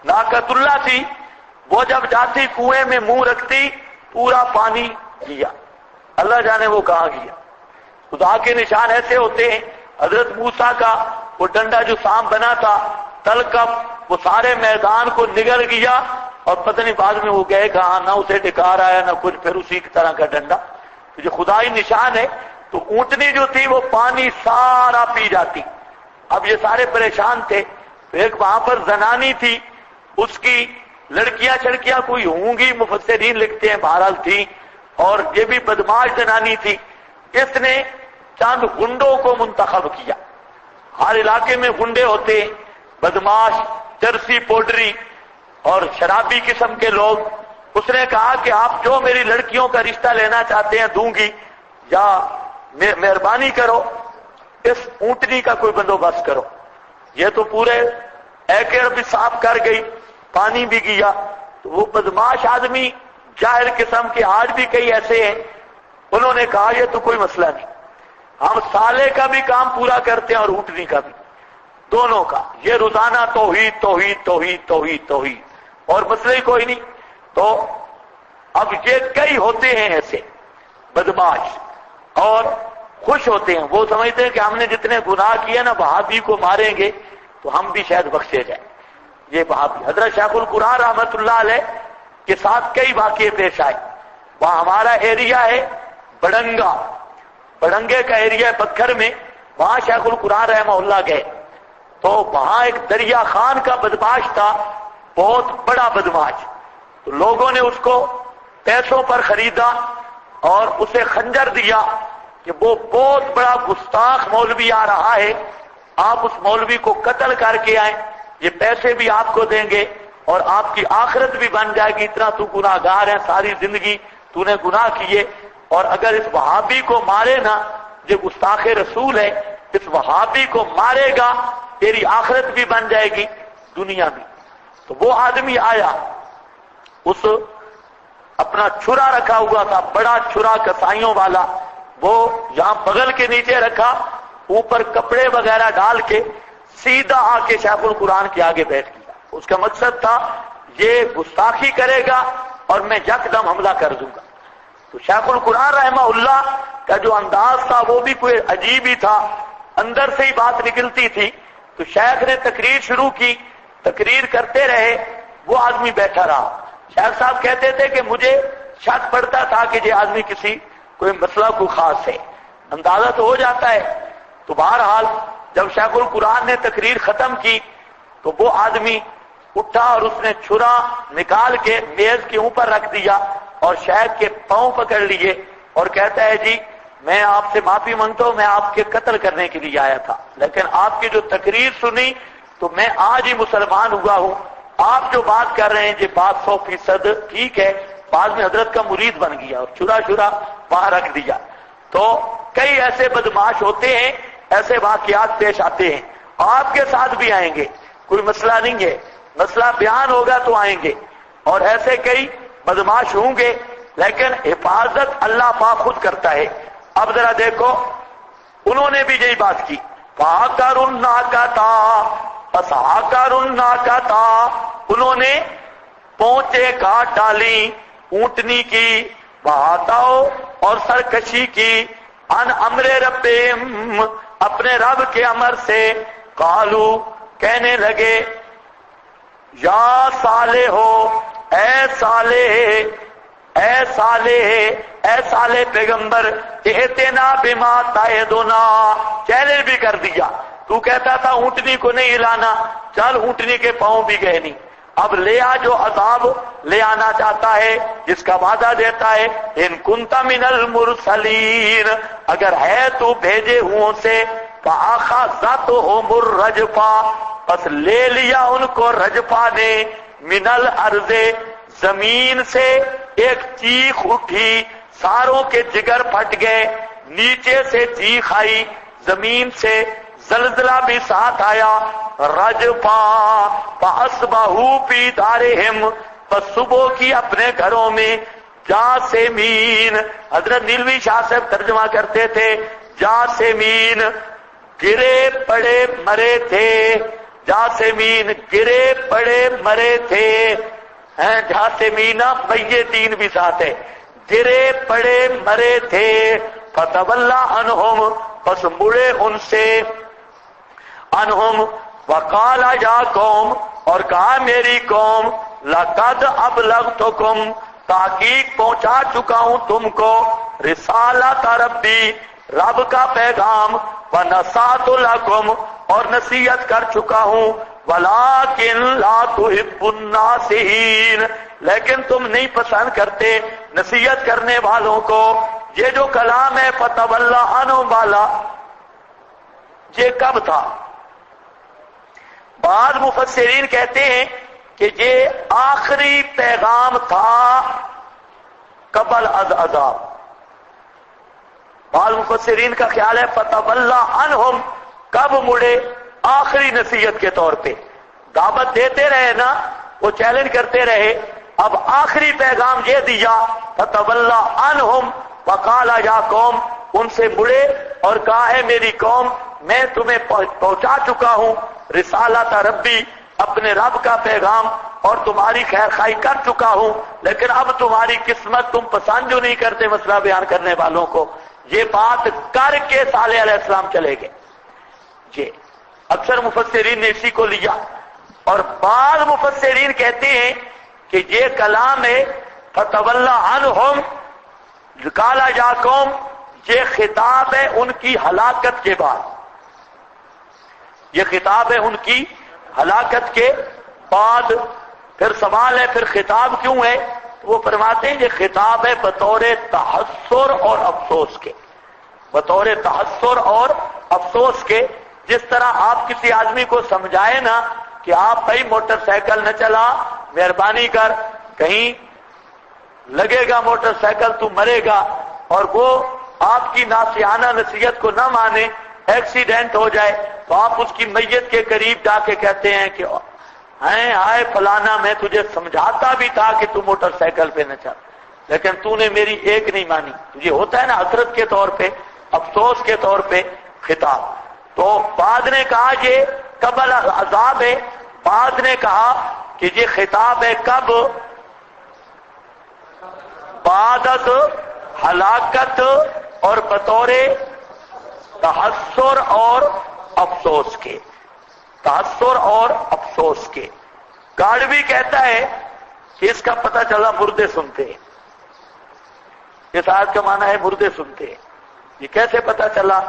ناقۃ اللہ تھی، وہ جب جاتی کنویں میں منہ رکھتی پورا پانی گیا، اللہ جانے وہ کہاں گیا. خدا کے نشان ایسے ہوتے ہیں. حضرت موسیٰ کا وہ ڈنڈا جو سام بنا تھا تلقف، وہ سارے میدان کو نگل گیا، اور پتہ نہیں بعد میں وہ گئے کہاں، نہ اسے ڈکار آیا نہ کچھ، پھر اسی طرح کا ڈنڈا. جو خدائی نشان ہے. تو اونٹنی جو تھی وہ پانی سارا پی جاتی. اب یہ سارے پریشان تھے. تو ایک وہاں پر زنانی تھی، اس کی لڑکیاں چڑکیاں کوئی ہوں گی، مفسرین لکھتے ہیں بہرحال تھی، اور یہ بھی بدماش زنانی تھی. اس نے چند گنڈوں کو منتخب کیا. ہر علاقے میں گنڈے ہوتے ہیں، بدماش، چرسی پوڈری اور شرابی قسم کے لوگ. اس نے کہا کہ آپ جو میری لڑکیوں کا رشتہ لینا چاہتے ہیں دوں گی، یا مہربانی کرو اس اونٹنی کا کوئی بندوبست کرو. یہ تو پورے ایکڑ بھی صاف کر گئی، پانی بھی گیا. تو وہ بدماش آدمی جاہل قسم کے، آج بھی کئی ایسے ہیں، انہوں نے کہا یہ تو کوئی مسئلہ نہیں، ہم سالے کا بھی کام پورا کرتے ہیں اور اونٹنی کا بھی، دونوں کا. یہ روزانہ توحید توحید توحید توحید توحید، اور مسئلہ ہی کوئی نہیں. تو اب یہ کئی ہوتے ہیں ایسے بدماش، اور خوش ہوتے ہیں. وہ سمجھتے ہیں کہ ہم نے جتنے گناہ کیے نا وہابی کو ماریں گے تو ہم بھی شاید بخشے جائیں. یہ وہابی. حضرت شیخ القرآن رحمت اللہ علیہ کے ساتھ کئی واقعے پیش آئے. وہاں ہمارا ایریا ہے بڑنگا، بڑنگے کا ایریا ہے پتھر میں، وہاں شیخ القرآن رحمہ اللہ گئے. تو وہاں ایک دریا خان کا بدماش تھا، بہت بڑا بدماش. تو لوگوں نے اس کو پیسوں پر خریدا اور اسے خنجر دیا کہ وہ بہت بڑا گستاخ مولوی آ رہا ہے، آپ اس مولوی کو قتل کر کے آئیں، یہ پیسے بھی آپ کو دیں گے اور آپ کی آخرت بھی بن جائے گی، اتنا تو گناہ گار ہے، ساری زندگی تو نے گناہ کیے، اور اگر اس وہابی کو مارے نا، یہ گستاخ رسول ہے، اس وہابی کو مارے گا تیری آخرت بھی بن جائے گی دنیا بھی۔ تو وہ آدمی آیا، اس اپنا چھرا رکھا ہوا تھا، بڑا چھرا کسائیوں والا، وہ یہاں بغل کے نیچے رکھا، اوپر کپڑے وغیرہ ڈال کے سیدھا آ کے شیخ القرآن کے آگے بیٹھ گیا۔ اس کا مقصد تھا یہ گستاخی کرے گا اور میں یکدم حملہ کر دوں گا۔ تو شیخ القرآن رحمہ اللہ کا جو انداز تھا وہ بھی کوئی عجیب ہی تھا، اندر سے ہی بات نکلتی تھی۔ تو شیخ نے تقریر شروع کی، تقریر کرتے رہے، وہ آدمی بیٹھا رہا۔ شیخ صاحب کہتے تھے کہ مجھے شک پڑتا تھا کہ یہ آدمی کسی کوئی مسئلہ کو خاص ہے، اندازہ تو ہو جاتا ہے۔ تو بہرحال جب شیخ القرآن نے تقریر ختم کی تو وہ آدمی اٹھا اور اس نے چھرا نکال کے میز کے اوپر رکھ دیا اور شیخ کے پاؤں پکڑ لیے اور کہتا ہے جی میں آپ سے معافی مانگتا ہوں، میں آپ کے قتل کرنے کے لیے آیا تھا، لیکن آپ کی جو تقریر سنی تو میں آج ہی مسلمان ہوا ہوں۔ آپ جو بات کر رہے ہیں یہ بات 100% ٹھیک ہے، بعد میں حضرت کا مرید بن گیا اور چھرا وہاں رکھ دیا۔ تو کئی ایسے بدماش ہوتے ہیں، ایسے واقعات پیش آتے ہیں، آپ کے ساتھ بھی آئیں گے، کوئی مسئلہ نہیں ہے، مسئلہ بیان ہوگا تو آئیں گے، اور ایسے کئی بدماش ہوں گے، لیکن حفاظت اللہ پاک خود کرتا ہے۔ اب ذرا دیکھو انہوں نے بھی یہی بات کی، فَعَقَرُ النَّاقَةَ فَسَعَقَرُ النَّاقَةَ، انہوں نے پونچے کاٹ ڈالی اونٹنی کی، وَعَتَوْا اور سرکشی کی، ان امر ربہم اپنے رب کے امر سے، قالو کہنے لگے یا صالح ہو، اے صالح، اے صالح، اے صالح پیغمبر، ائتنا بما تعدنا، چیلنج بھی کر دیا۔ تو کہتا تھا اونٹنی کو نہیں ہلانا، چل اونٹنی کے پاؤں بھی گئے نہیں، اب لے آ جو عذاب لے آنا چاہتا ہے، جس کا وعدہ دیتا ہے، ان کنت من المرسلین، اگر ہے تو بھیجے ہوں سے، فاخذتهم الرجفہ، پس لے لیا ان کو رجفہ نے، من الارض، زمین سے ایک چیخ اٹھی، ساروں کے جگر پھٹ گئے، نیچے سے چیخ آئی، زمین سے زلزلہ بھی ساتھ آیا، رجفا، فاصبحوا فی دارہم، پس صبح کی اپنے گھروں میں، جاسمین، حضرت نیلوی شاہ صاحب ترجمہ کرتے تھے، جاسمین، گرے پڑے مرے تھے، جاسمین گرے پڑے مرے تھے، جاسمین میتین بھی ساتھ ہے، گرے پڑے مرے تھے، فتولی عنہم، پس مڑے ان سے، عنہم، وقال یا قوم، اور کہا میری قوم، لقد ابلغتکم، تحقیق پہنچا چکا ہوں تم کو، رسالت ربی، رب کا پیغام، ونصحت لکم، اور نصیحت کر چکا ہوں، ولیکن لا تحب الناصحین، لیکن تم نہیں پسند کرتے نصیحت کرنے والوں کو۔ یہ جو کلام ہے فتولی عنہم والا، یہ کب تھا؟ بعض مفسرین کہتے ہیں کہ یہ آخری پیغام تھا قبل از عذاب۔ بعض مفسرین کا خیال ہے فتولی عنہم، کب مڑے؟ آخری نصیحت کے طور پہ دعوت دیتے رہے نا، وہ چیلنج کرتے رہے، اب آخری پیغام یہ دیا، فتولی عنہم وقال یا قوم، ان سے مڑے اور کہا ہے میری قوم، میں تمہیں پہنچا چکا ہوں رسالت ربی، اپنے رب کا پیغام، اور تمہاری خیر خواہی کر چکا ہوں، لیکن اب تمہاری قسمت، تم پسند جو نہیں کرتے مسئلہ بیان کرنے والوں کو۔ یہ بات کر کے صالح علیہ السلام چلے گئے۔ یہ اکثر مفسرین نے اسی کو لیا، اور بعض مفسرین کہتے ہیں کہ یہ کلام ہے فتولی عنہم قال یا قوم، یہ خطاب ہے ان کی ہلاکت کے بعد، یہ خطاب ہے ان کی ہلاکت کے بعد۔ پھر سوال ہے پھر خطاب کیوں ہے؟ وہ فرماتے ہیں یہ خطاب ہے بطور تحسر اور افسوس کے، بطور تحسر اور افسوس کے. جس طرح آپ کسی آدمی کو سمجھائے نا کہ آپ بھائی موٹر سائیکل نہ چلا، مہربانی کر، کہیں لگے گا موٹر سائیکل تو مرے گا، اور وہ آپ کی ناصحانہ نصیحت کو نہ مانے، ایکسیڈنٹ ہو جائے، تو آپ اس کی میت کے قریب جا کے کہتے ہیں کہ ہائے فلانا، میں تجھے سمجھاتا بھی تھا کہ تو موٹر سائیکل پہ نہ چل، لیکن تو نے میری ایک نہیں مانی. یہ ہوتا ہے نا حسرت کے طور پہ، افسوس کے طور پہ خطاب. تو بعد نے کہا یہ قبل عذاب ہے، بعد نے کہا کہ یہ خطاب ہے کب؟ بعد ہلاکت اور بطور تحسر اور افسوس کے. تحسر اور افسوس کے. گاڑوی کہتا ہے کہ اس کا پتہ چلا مردے سنتے ہیں. اس آیت کا معنی ہے مردے سنتے ہیں. یہ کیسے پتہ چلا؟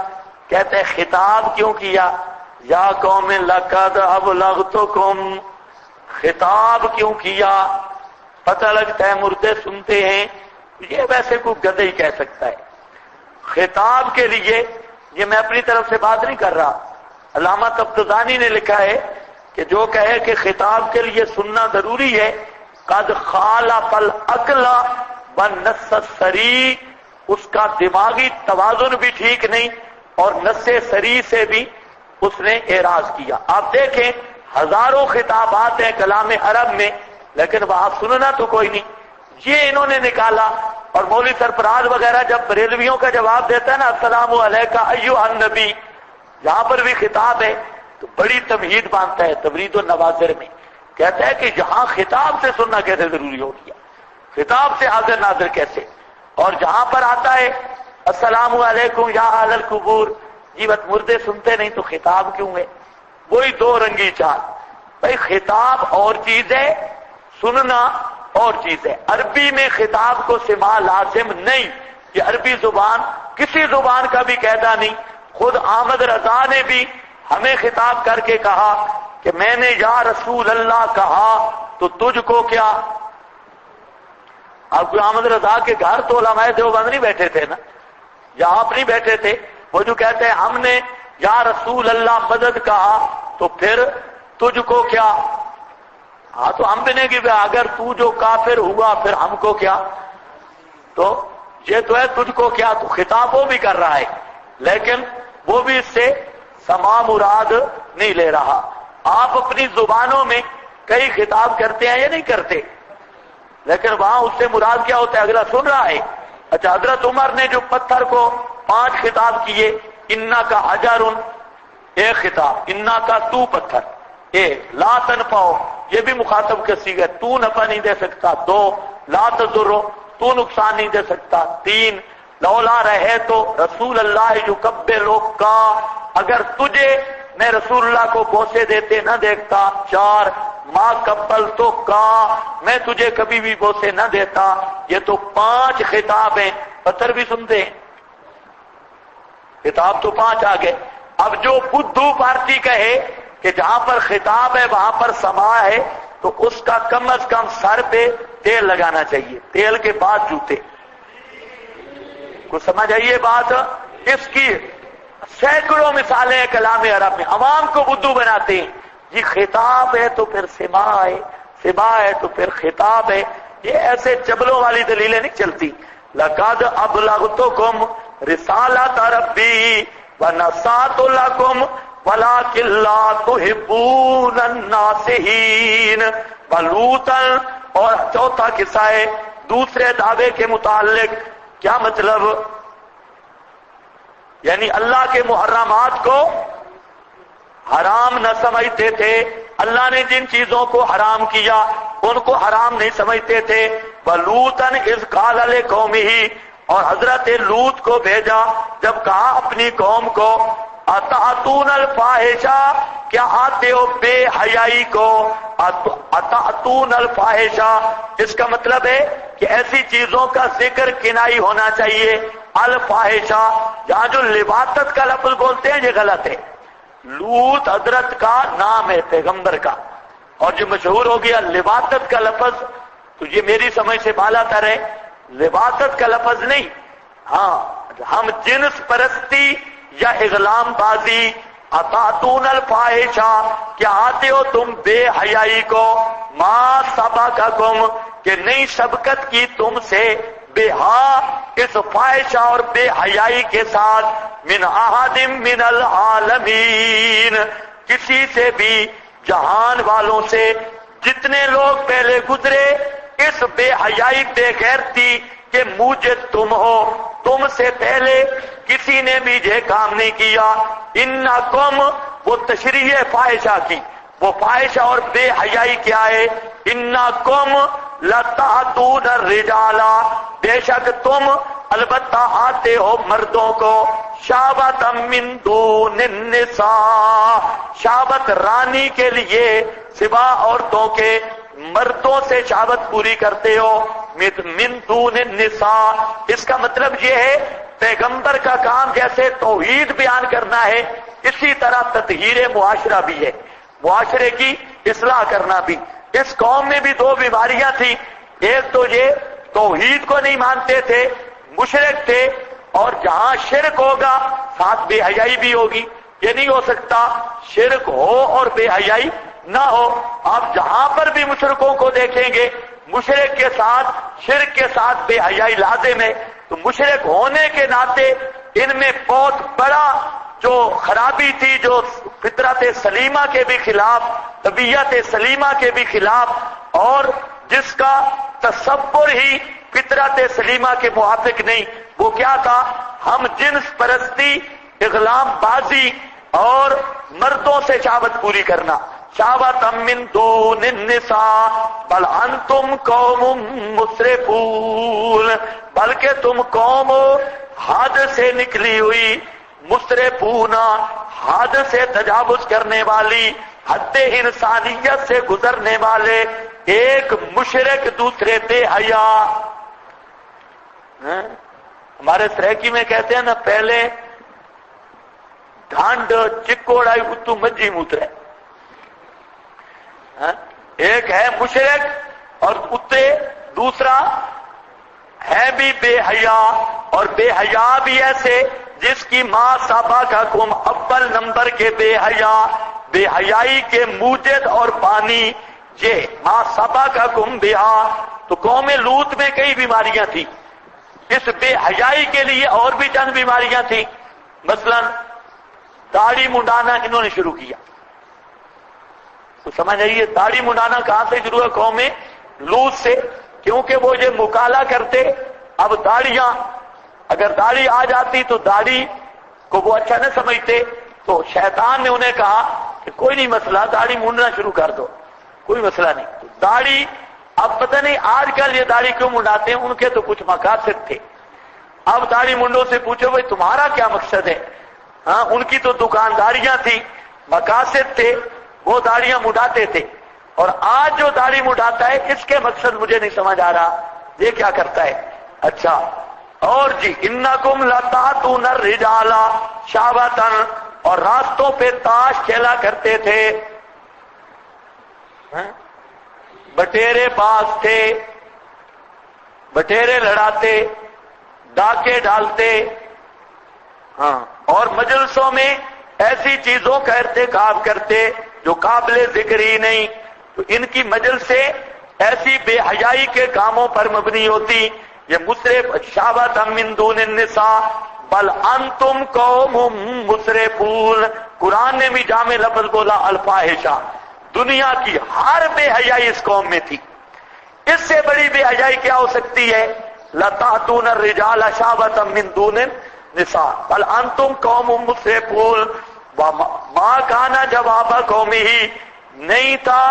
کہتے ہیں خطاب کیوں کیا؟ یا قوم لقد ابلغتکم، خطاب کیوں کیا؟ پتہ لگتا ہے مردے سنتے ہیں. یہ ویسے کوئی گدھے ہی کہہ سکتا ہے. خطاب کے لیے، یہ میں اپنی طرف سے بات نہیں کر رہا، علامہ طبطبانی نے لکھا ہے کہ جو کہے کہ خطاب کے لیے سننا ضروری ہے، قد خالف العقل والنص الصریح، اس کا دماغی توازن بھی ٹھیک نہیں اور نص صریح سے بھی اس نے اعراض کیا. آپ دیکھیں ہزاروں خطابات ہیں کلام عرب میں، لیکن وہاں سننا تو کوئی نہیں. یہ انہوں نے نکالا. اور مولوی سرفراز وغیرہ جب بریلویوں کا جواب دیتا ہے نا السلام علیکہ ایھا النبی، یہاں پر بھی خطاب ہے تو بڑی تمہید باندھتا ہے تبرید النوازر میں. کہتا ہے کہ یہاں خطاب سے سننا کیسے ضروری ہو گیا، خطاب سے حاضر ناظر کیسے؟ اور جہاں پر آتا ہے السلام علیکم یا اہل القبور، جی بس مردے سنتے نہیں تو خطاب کیوں ہے؟ وہی دو رنگی چال. بھائی خطاب اور چیز ہے، سننا اور چیز ہے. عربی میں خطاب کو سماع لازم نہیں، یہ عربی زبان کسی زبان کا بھی قاعدہ نہیں. خود احمد رضا نے بھی ہمیں خطاب کر کے کہا کہ میں نے یا رسول اللہ کہا تو تجھ کو کیا. آپ کو احمد رضا کے گھر تو علماء دیوبند نہیں بیٹھے تھے نا، یا آپ نہیں بیٹھے تھے. وہ جو کہتے ہیں ہم نے یا رسول اللہ مدد کہا تو پھر تجھ کو کیا. ہاں تو ہم بھی نہیں کہ اگر تو جو کافر ہوا پھر ہم کو کیا. تو یہ تو ہے تجھ کو کیا، تو خطاب وہ بھی کر رہا ہے لیکن وہ بھی اس سے سما مراد نہیں لے رہا. آپ اپنی زبانوں میں کئی خطاب کرتے ہیں یا نہیں کرتے، لیکن وہاں اس سے مراد کیا ہوتا ہے؟ اگلا سن رہا ہے. اچھا حضرت عمر نے جو پتھر کو 5 خطاب کیے، انا کا حجرن ایک خطاب، انا کا تو پتھر ایک، لا تنفعو یہ بھی مخاطب کے صیغہ، تو نفع نہیں دے سکتا 2، لا تضرو تو نقصان نہیں دے سکتا 3، لولا رہے تو رسول اللہ یکبرک کا اگر تجھے میں رسول اللہ کو بوسے دیتے نہ دیکھتا 4، ما قبل تو کا میں تجھے کبھی بھی بوسے نہ دیتا. یہ تو 5 خطاب ہیں. پتھر بھی سنتے ہیں، خطاب تو 5 آ گئے. اب جو بدھو پارٹی کہے کہ جہاں پر خطاب ہے وہاں پر سماع ہے تو اس کا کم از کم سر پہ تیل لگانا چاہیے، تیل کے بعد جوتے. کو سمجھ آئیے بات؟ اس کی سینکڑوں مثالیں ہیں کلام عرب میں. عوام کو بدھو بناتے ہیں. یہ خطاب ہے تو پھر سماع ہے، سماع ہے تو پھر خطاب ہے. یہ ایسے چبلوں والی دلیلیں نہیں چلتی. لقد ابلغتکم رسالۃ ربی ونصحت لکم ولکن لا تحبون الناصحین ولوطا. اور چوتھا قصہ ہے دوسرے دعوے کے متعلق. کیا مطلب؟ یعنی اللہ کے محرمات کو حرام نہ سمجھتے تھے. اللہ نے جن چیزوں کو حرام کیا ان کو حرام نہیں سمجھتے تھے. وَلُوطًا اِذْ قَالَ لِقَوْمِهِ اور حضرت لوط کو بھیجا جب کہا اپنی قوم کو اَتَأْتُونَ الْفَاحِشَةَ کیا آتے ہو بے حیائی کو. اَتَأْتُونَ الْفَاحِشَةَ اس کا مطلب ہے کہ ایسی چیزوں کا ذکر کنائی ہونا چاہیے. الفاحشہ یہاں جو لواطت کا لفظ بولتے ہیں یہ غلط ہے. لوط حضرت کا نام ہے پیغمبر کا، اور جو مشہور ہو گیا لواطت کا لفظ تو یہ میری سمجھ سے بالا تر ہے. لواطت کا لفظ نہیں، ہاں ہم جنس پرستی یا اغلام بازی، اتاتون الفاحشہ، کیا آتے ہو تم بے حیائی کو، ما سبقکم، کہ نہیں سبقت کی تم سے، بہا، اس فاحشہ اور بے حیائی کے ساتھ، من احد من العالمین، کسی سے بھی جہان والوں سے، جتنے لوگ پہلے گزرے اس بے حیائی بے غیرتی کہ موجد تم ہو، تم سے پہلے کسی نے بھی یہ کام نہیں کیا۔ انکم، وہ تشریح فاحشہ کی، وہ فاحشہ اور بے حیائی کیا ہے؟ انکم لتأتون الرجال، بے شک تم البتہ آتے ہو مردوں کو، شابت من دون النساء، شابت رانی کے لیے سوا عورتوں کے، مردوں سے شابت پوری کرتے ہو، من دون النساء۔ اس کا مطلب یہ ہے پیغمبر کا کام جیسے توحید بیان کرنا ہے، اسی طرح تطہیر معاشرہ بھی ہے، معاشرے کی اصلاح کرنا بھی۔ اس قوم میں بھی دو بیماریاں تھیں، ایک تو یہ توحید کو نہیں مانتے تھے، مشرک تھے، اور جہاں شرک ہوگا ساتھ بے حیائی بھی ہوگی، یہ نہیں ہو سکتا شرک ہو اور بے حیائی نہ ہو۔ آپ جہاں پر بھی مشرکوں کو دیکھیں گے، مشرک کے ساتھ شرک کے ساتھ بے حیائی لازم ہے، تو مشرک ہونے کے ناطے ان میں بہت بڑا جو خرابی تھی، جو فطرت سلیمہ کے بھی خلاف، طبیعت سلیمہ کے بھی خلاف، اور جس کا تصور ہی فطرت سلیمہ کے موافق نہیں، وہ کیا تھا؟ ہم جنس پرستی، اغلام بازی اور مردوں سے شہوت پوری کرنا، شہوت من دون النساء بل انتم قوم مسرفون، بلکہ تم قوم حد سے نکلی ہوئی، مسرفون، حد سے تجاوز کرنے والی، حد انسانیت سے گزرنے والے، ایک مشرک دوسرے بے حیا۔ ہمارے سریکی میں کہتے ہیں نا، پہلے ڈھانڈ چکوڑائی اتو مجھی موترے، ایک ہے مشرک اور اتے دوسرا ہے بھی بے حیا، اور بے حیا بھی ایسے جس کی ماں صحابہ کا قوم اول نمبر کے بے حیا، بے حیائی کے موجد اور بانی، یہ ماں صحابہ کا قوم بہا۔ تو قوم لوط میں کئی بیماریاں تھیں، اس بے حیائی کے لیے اور بھی چند بیماریاں تھیں، مثلا داڑھی منڈانا انہوں نے شروع کیا۔ تو سمجھ آئیے داڑھی منڈانا کہاں سے شروع ہے؟ قوم لوط سے، کیونکہ وہ یہ مکالا کرتے، اب داڑیاں، اگر داڑھی آ جاتی تو داڑھی کو وہ اچھا نہ سمجھتے، تو شیطان نے انہیں کہا کہ کوئی نہیں مسئلہ، داڑھی مونڈنا شروع کر دو، کوئی مسئلہ نہیں۔ تو داڑھی، اب پتہ نہیں آج کل یہ داڑھی کیوں منڈاتے ہیں، ان کے تو کچھ مقاصد تھے۔ اب داڑھی منڈوں سے پوچھو بھائی تمہارا کیا مقصد ہے؟ ہاں، ان کی تو دکانداریاں تھیں، مقاصد تھے، وہ داڑیاں منڈاتے تھے۔ اور آج جو داڑھی منڈاتا ہے اس کے مقصد مجھے نہیں سمجھ آ رہا، یہ کیا کرتا ہے؟ اچھا، اور جی انکم لتاتون الرجال شہوۃ، اور راستوں پہ تاش کھیلا کرتے تھے، بٹیرے باز تھے، بٹیرے لڑاتے، ڈاکے ڈالتے، ہاں، اور مجلسوں میں ایسی چیزوں کا ارتکاب کرتے جو قابل ذکر ہی نہیں۔ تو ان کی مجلسیں ایسی بے حیائی کے کاموں پر مبنی ہوتی۔ یہ مسرف، شہوۃ من دون النساء بل انتم قوم مسرفون۔ قرآن نے بھی جامع لفظ بولا الفاحشہ، دنیا کی ہر بے حیائی اس قوم میں تھی۔ اس سے بڑی بے حیائی کیا ہو سکتی ہے؟ لتأتون الرجال شہوۃ من دون النساء بل انتم قوم مسرفون۔ ما کان جواب قومہ، نہیں تھا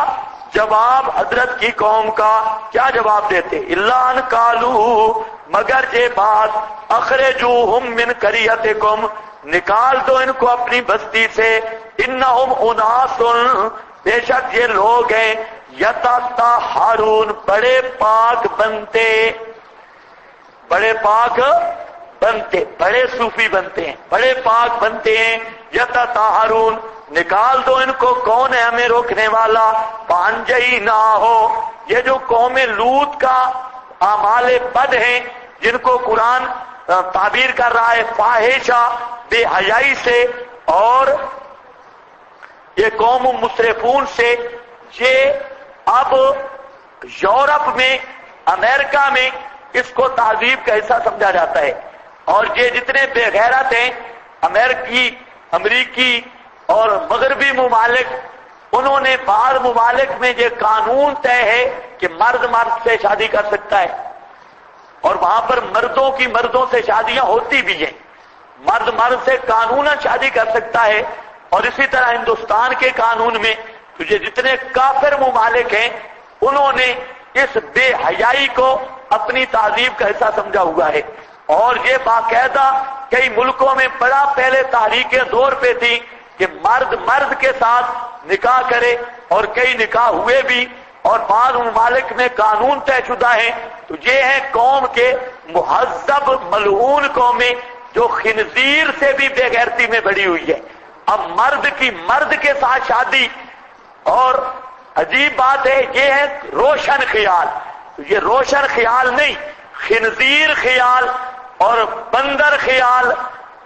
جواب حضرت کی قوم کا، کیا جواب دیتے؟ الا ان قالوا، مگر یہ بات، اخرجوہم من قریتکم، نکال دو ان کو اپنی بستی سے، انہم اناس، بے شک یہ لوگ ہیں، یتطہرون، بڑے پاک بنتے، بڑے پاک بنتے، بڑے صوفی بنتے ہیں، بڑے پاک بنتے ہیں، یتطہرون، نکال دو ان کو، کون ہے ہمیں روکنے والا؟ فانجینا ہو، یہ جو قوم لوط کا اعمال بد ہیں جن کو قرآن تعبیر کر رہا ہے فاحشہ بے حیائی سے اور یہ قوم مسرفون سے. یہ اب یورپ میں امریکہ میں اس کو تہذیب کا حصہ سمجھا جاتا ہے. اور یہ جتنے بے غیرت ہیں امریکی اور مغربی ممالک، انہوں نے بعض ممالک میں یہ قانون طے ہے کہ مرد سے شادی کر سکتا ہے، اور وہاں پر مردوں کی مردوں سے شادیاں ہوتی بھی ہیں، مرد سے قانوناً شادی کر سکتا ہے. اور اسی طرح ہندوستان کے قانون میں تو یہ جتنے کافر ممالک ہیں انہوں نے اس بے حیائی کو اپنی تہذیب کا حصہ سمجھا ہوا ہے. اور یہ باقاعدہ کئی ملکوں میں بڑا پہلے تحریکیں دور پہ تھی کہ مرد کے ساتھ نکاح کرے، اور کئی نکاح ہوئے بھی، اور بعض ممالک میں قانون طے شدہ ہیں. تو یہ ہیں قوم کے مہذب ملعون قومیں جو خنزیر سے بھی بے غیرتی میں بڑی ہوئی ہے. اب مرد کے ساتھ شادی، اور عجیب بات ہے یہ ہے روشن خیال. یہ روشن خیال نہیں، خنزیر خیال اور بندر خیال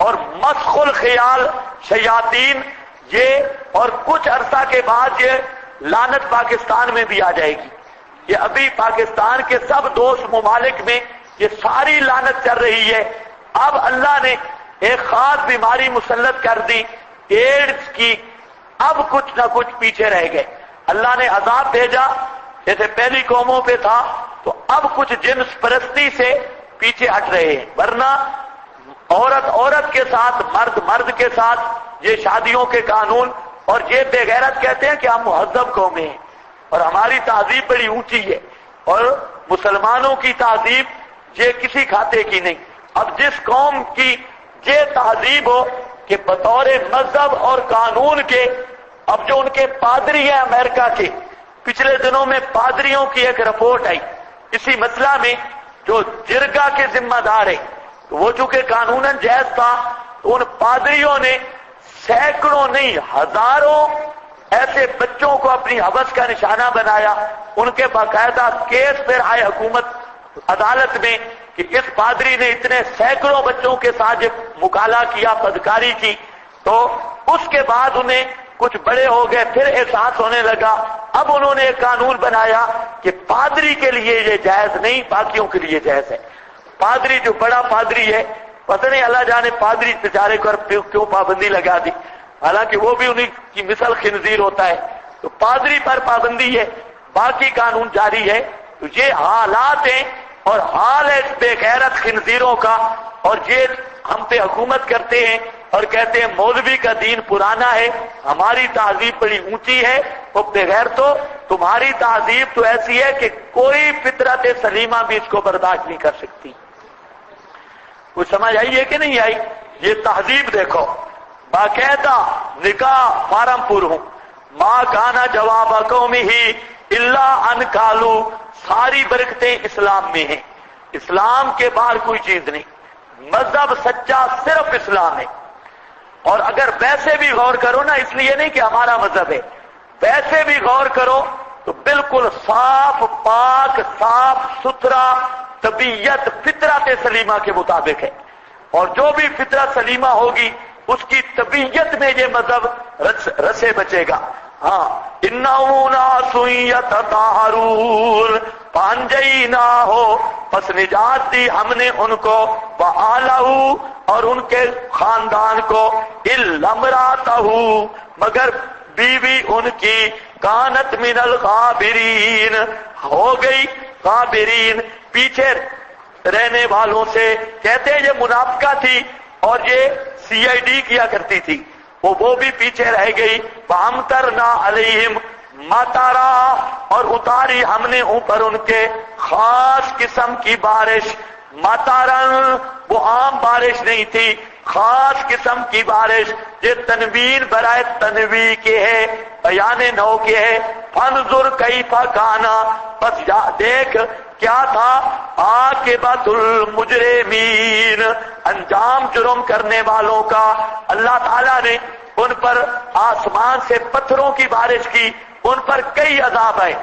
اور مسخل خیال شیاطین، یہ اور کچھ عرصہ کے بعد یہ لعنت پاکستان میں بھی آ جائے گی. یہ ابھی پاکستان کے سب دوست ممالک میں یہ ساری لعنت چل رہی ہے. اب اللہ نے ایک خاص بیماری مسلط کر دی ایڈز کی. اب کچھ نہ کچھ پیچھے رہ گئے. اللہ نے عذاب بھیجا جیسے پہلی قوموں پہ تھا، تو اب کچھ جنس پرستی سے پیچھے ہٹ رہے ہیں. ورنہ عورت کے ساتھ مرد کے ساتھ یہ شادیوں کے قانون، اور یہ بے غیرت کہتے ہیں کہ ہم مہذب قومیں ہیں اور ہماری تہذیب بڑی اونچی ہے، اور مسلمانوں کی تہذیب یہ کسی کھاتے کی نہیں. اب جس قوم کی یہ تہذیب ہو کہ بطور مذہب اور قانون کے، اب جو ان کے پادری ہیں امریکہ کے، پچھلے دنوں میں پادریوں کی ایک رپورٹ آئی اسی مسئلہ میں، جو جرگا کے ذمہ دار ہے، تو وہ چونکہ قانوناً جائز تھا، تو ان پادریوں نے سینکڑوں نہیں ہزاروں ایسے بچوں کو اپنی حوث کا نشانہ بنایا. ان کے باقاعدہ کیس پھر آئے حکومت عدالت میں کہ اس پادری نے اتنے سینکڑوں بچوں کے ساتھ مکالمہ کیا، بدکاری کی. تو اس کے بعد انہیں کچھ بڑے ہو گئے، پھر احساس ہونے لگا. اب انہوں نے ایک قانون بنایا کہ پادری کے لیے یہ جائز نہیں، باقیوں کے لیے جائز ہے. پادری جو بڑا پادری ہے، پتہ نہیں اللہ جانے پادری بیچارے کو کیوں پابندی لگا دی، حالانکہ وہ بھی انہیں کی مثل خنزیر ہوتا ہے. تو پادری پر پابندی ہے، باقی قانون جاری ہے. تو یہ حالات ہیں اور حال ہے اس بے غیرت خنزیروں کا. اور یہ ہم پہ حکومت کرتے ہیں اور کہتے ہیں مولوی کا دین پرانا ہے، ہماری تہذیب بڑی اونچی ہے. وہ بغیر تو تمہاری تہذیب تو ایسی ہے کہ کوئی فطرت سلیمہ بھی اس کو برداشت نہیں کر سکتی. کچھ سمجھ آئی ہے کہ نہیں آئی؟ یہ تہذیب دیکھو، باقاعدہ نکاح فارم پر ہوں، ماں کانا جواب قومی ہی اللہ ان کالو. ساری برکتیں اسلام میں ہیں، اسلام کے باہر کوئی چیز نہیں. مذہب سچا صرف اسلام ہے. اور اگر ویسے بھی غور کرو نا، اس لیے نہیں کہ ہمارا مذہب ہے، ویسے بھی غور کرو تو بالکل صاف پاک صاف ستھرا طبیعت فطرت سلیمہ کے مطابق ہے. اور جو بھی فطرت سلیمہ ہوگی اس کی طبیعت میں یہ مذہب رسے بچے گا. ہاں انہم ناس یتطہرون، پانجینا ہو پس نجات دی ہم نے ان کو، وآلہ اور ان کے خاندان کو، الا امراتہ مگر بیوی ان کی، کانت من الغابرین ہو گئی غابرین پیچھے رہنے والوں سے. کہتے ہیں یہ منافقہ تھی اور یہ CID کیا کرتی تھی، وہ بھی پیچھے رہ گئی. فَأَمْطَرْنَا عَلَيْهِمْ مَطَرًا اور اتاری ہم نے اوپر ان کے خاص قسم کی بارش. مطرًا وہ عام بارش نہیں تھی، خاص قسم کی بارش. یہ تنوین برائے تنوی کے ہے، بیان نو کے ہے. فَانْظُرْ كَيْفَ كَانَ بس دیکھ کیا تھا عاقبۃ المجرمین، انجام جرم کرنے والوں کا. اللہ تعالیٰ نے ان پر آسمان سے پتھروں کی بارش کی، ان پر کئی عذاب آئے.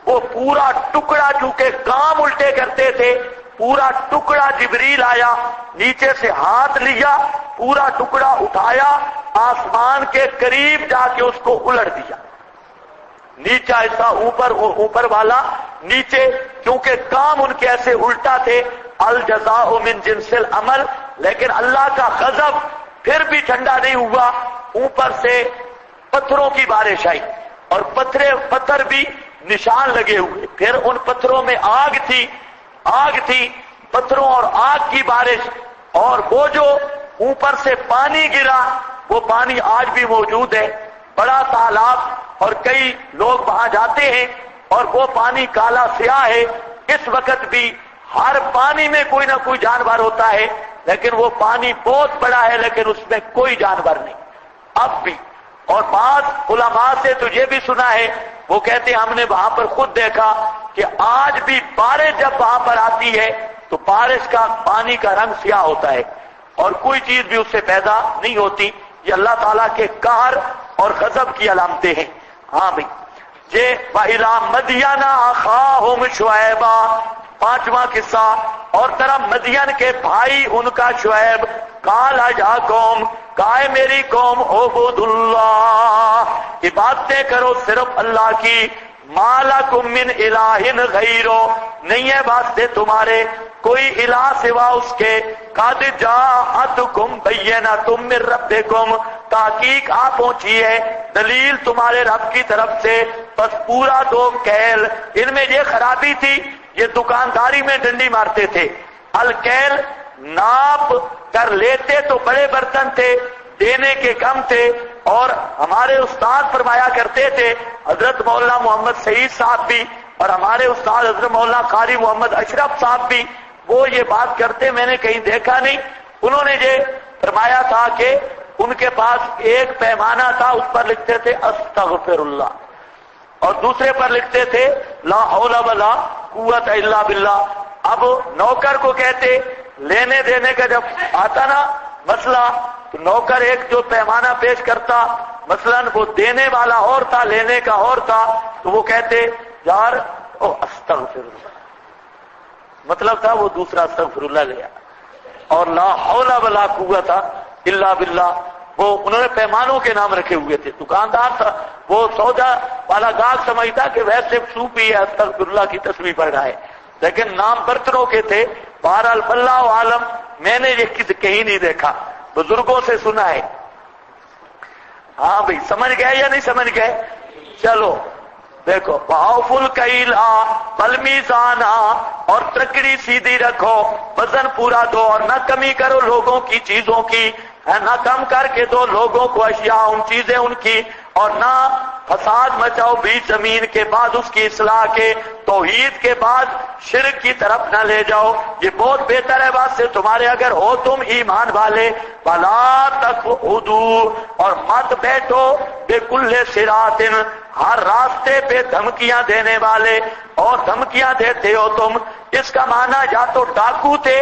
وہ پورا ٹکڑا چونکہ کام الٹے کرتے تھے، پورا ٹکڑا جبریل آیا نیچے سے ہاتھ لیا، پورا ٹکڑا اٹھایا، آسمان کے قریب جا کے اس کو الٹ دیا، نیچا ایسا اوپر والا نیچے، کیونکہ کام ان کے ایسے الٹا تھے۔ الجزاء من جنس العمل، لیکن اللہ کا غضب پھر بھی ٹھنڈا نہیں ہوا، اوپر سے پتھروں کی بارش آئی، اور پتھر بھی نشان لگے ہوئے، پھر ان پتھروں میں آگ تھی، پتھروں اور آگ کی بارش، اور وہ جو اوپر سے پانی گرا، وہ پانی آج بھی موجود ہے، بڑا تالاب، اور کئی لوگ وہاں جاتے ہیں، اور وہ پانی کالا سیاہ ہے۔ اس وقت بھی ہر پانی میں کوئی نہ کوئی جانور ہوتا ہے، لیکن وہ پانی بہت بڑا ہے، لیکن اس میں کوئی جانور نہیں اب بھی۔ اور بعض علماء سے تو یہ بھی سنا ہے، وہ کہتے ہیں ہم نے وہاں پر خود دیکھا کہ آج بھی بارش جب وہاں پر آتی ہے تو بارش کا پانی کا رنگ سیاہ ہوتا ہے، اور کوئی چیز بھی اس سے پیدا نہیں ہوتی۔ یہ اللہ تعالیٰ کے قہر اور غضب کی علامتیں ہیں۔ ہاں بھائی، یہ وَإِلَىٰ مَدْيَنَ أَخَاهُمْ شُعَيْبًا، پانچواں قصہ، اور طرح مدین کے بھائی ان کا شعیب، قال یا قوم، کہے میری قوم، عبد اللہ، عبادتیں کرو صرف اللہ کی، ما لکم من الہ غیرہ، نہیں ہے واسطے تمہارے کوئی الہ سوا اس کے، قد جاءتکم بینۃ من ربکم، تحقیق آ پہنچی ہے دلیل تمہارے رب کی طرف سے، بس پورا دو کیل۔ ان میں یہ خرابی تھی، یہ دکانداری میں ڈنڈی مارتے تھے، الکیل ناپ کر لیتے تو بڑے برتن تھے، دینے کے کم تھے۔ اور ہمارے استاد فرمایا کرتے تھے، حضرت مولانا محمد سعید صاحب بھی، اور ہمارے استاد حضرت مولانا قاری محمد اشرف صاحب بھی، وہ یہ بات کرتے، میں نے کہیں دیکھا نہیں، انہوں نے یہ فرمایا تھا کہ ان کے پاس ایک پیمانہ تھا، اس پر لکھتے تھے استغفر اللہ، اور دوسرے پر لکھتے تھے لا حول ولا قوت الا باللہ۔ اب نوکر کو کہتے، لینے دینے کا جب آتا نا مسئلہ، تو نوکر ایک جو پیمانہ پیش کرتا، مثلا وہ دینے والا اور تھا، لینے کا اور تھا، تو وہ کہتے یار او استغفر اللہ، مطلب تھا وہ دوسرا استغفر اللہ لیا، اور لا حول ولا قوت الا باللہ وہ انہوں نے پیمانوں کے نام رکھے ہوئے تھے۔ دکاندار تھا، وہ سودا والا گاہک سمجھتا کہ ویسے صوفی ہے، استغفر اللہ کی تسبیح پڑھ رہا ہے، لیکن نام برتنوں کے تھے۔ بہرحال واللہ عالم، میں نے یہ کہیں نہیں دیکھا، بزرگوں سے سنا ہے۔ ہاں بھائی، سمجھ گئے یا نہیں سمجھ گئے؟ چلو دیکھو، وَأَوْفُوا الْكَيْلَ وَالْمِيزَانَ، اور ترکڑی سیدھی رکھو، وزن پورا دو، اور نہ کمی کرو لوگوں کی چیزوں کی، نہ کم کر کے دو لوگوں کو اشیاء ان چیزیں ان کی، اور نہ فساد مچاؤ بیچ زمین کے بعد اس کی اصلاح کے، توحید کے بعد شرک کی طرف نہ لے جاؤ، یہ بہت بہتر ہے بات سے تمہارے اگر ہو تم ایمان والے۔ فَلَا تَقْعُدُوا، اور مت بیٹھو، بِكُلِّ صِرَاطٍ، ہر راستے پہ دھمکیاں دینے والے، اور دھمکیاں دیتے ہو تم، اس کا معنی یا تو ڈاکو تھے،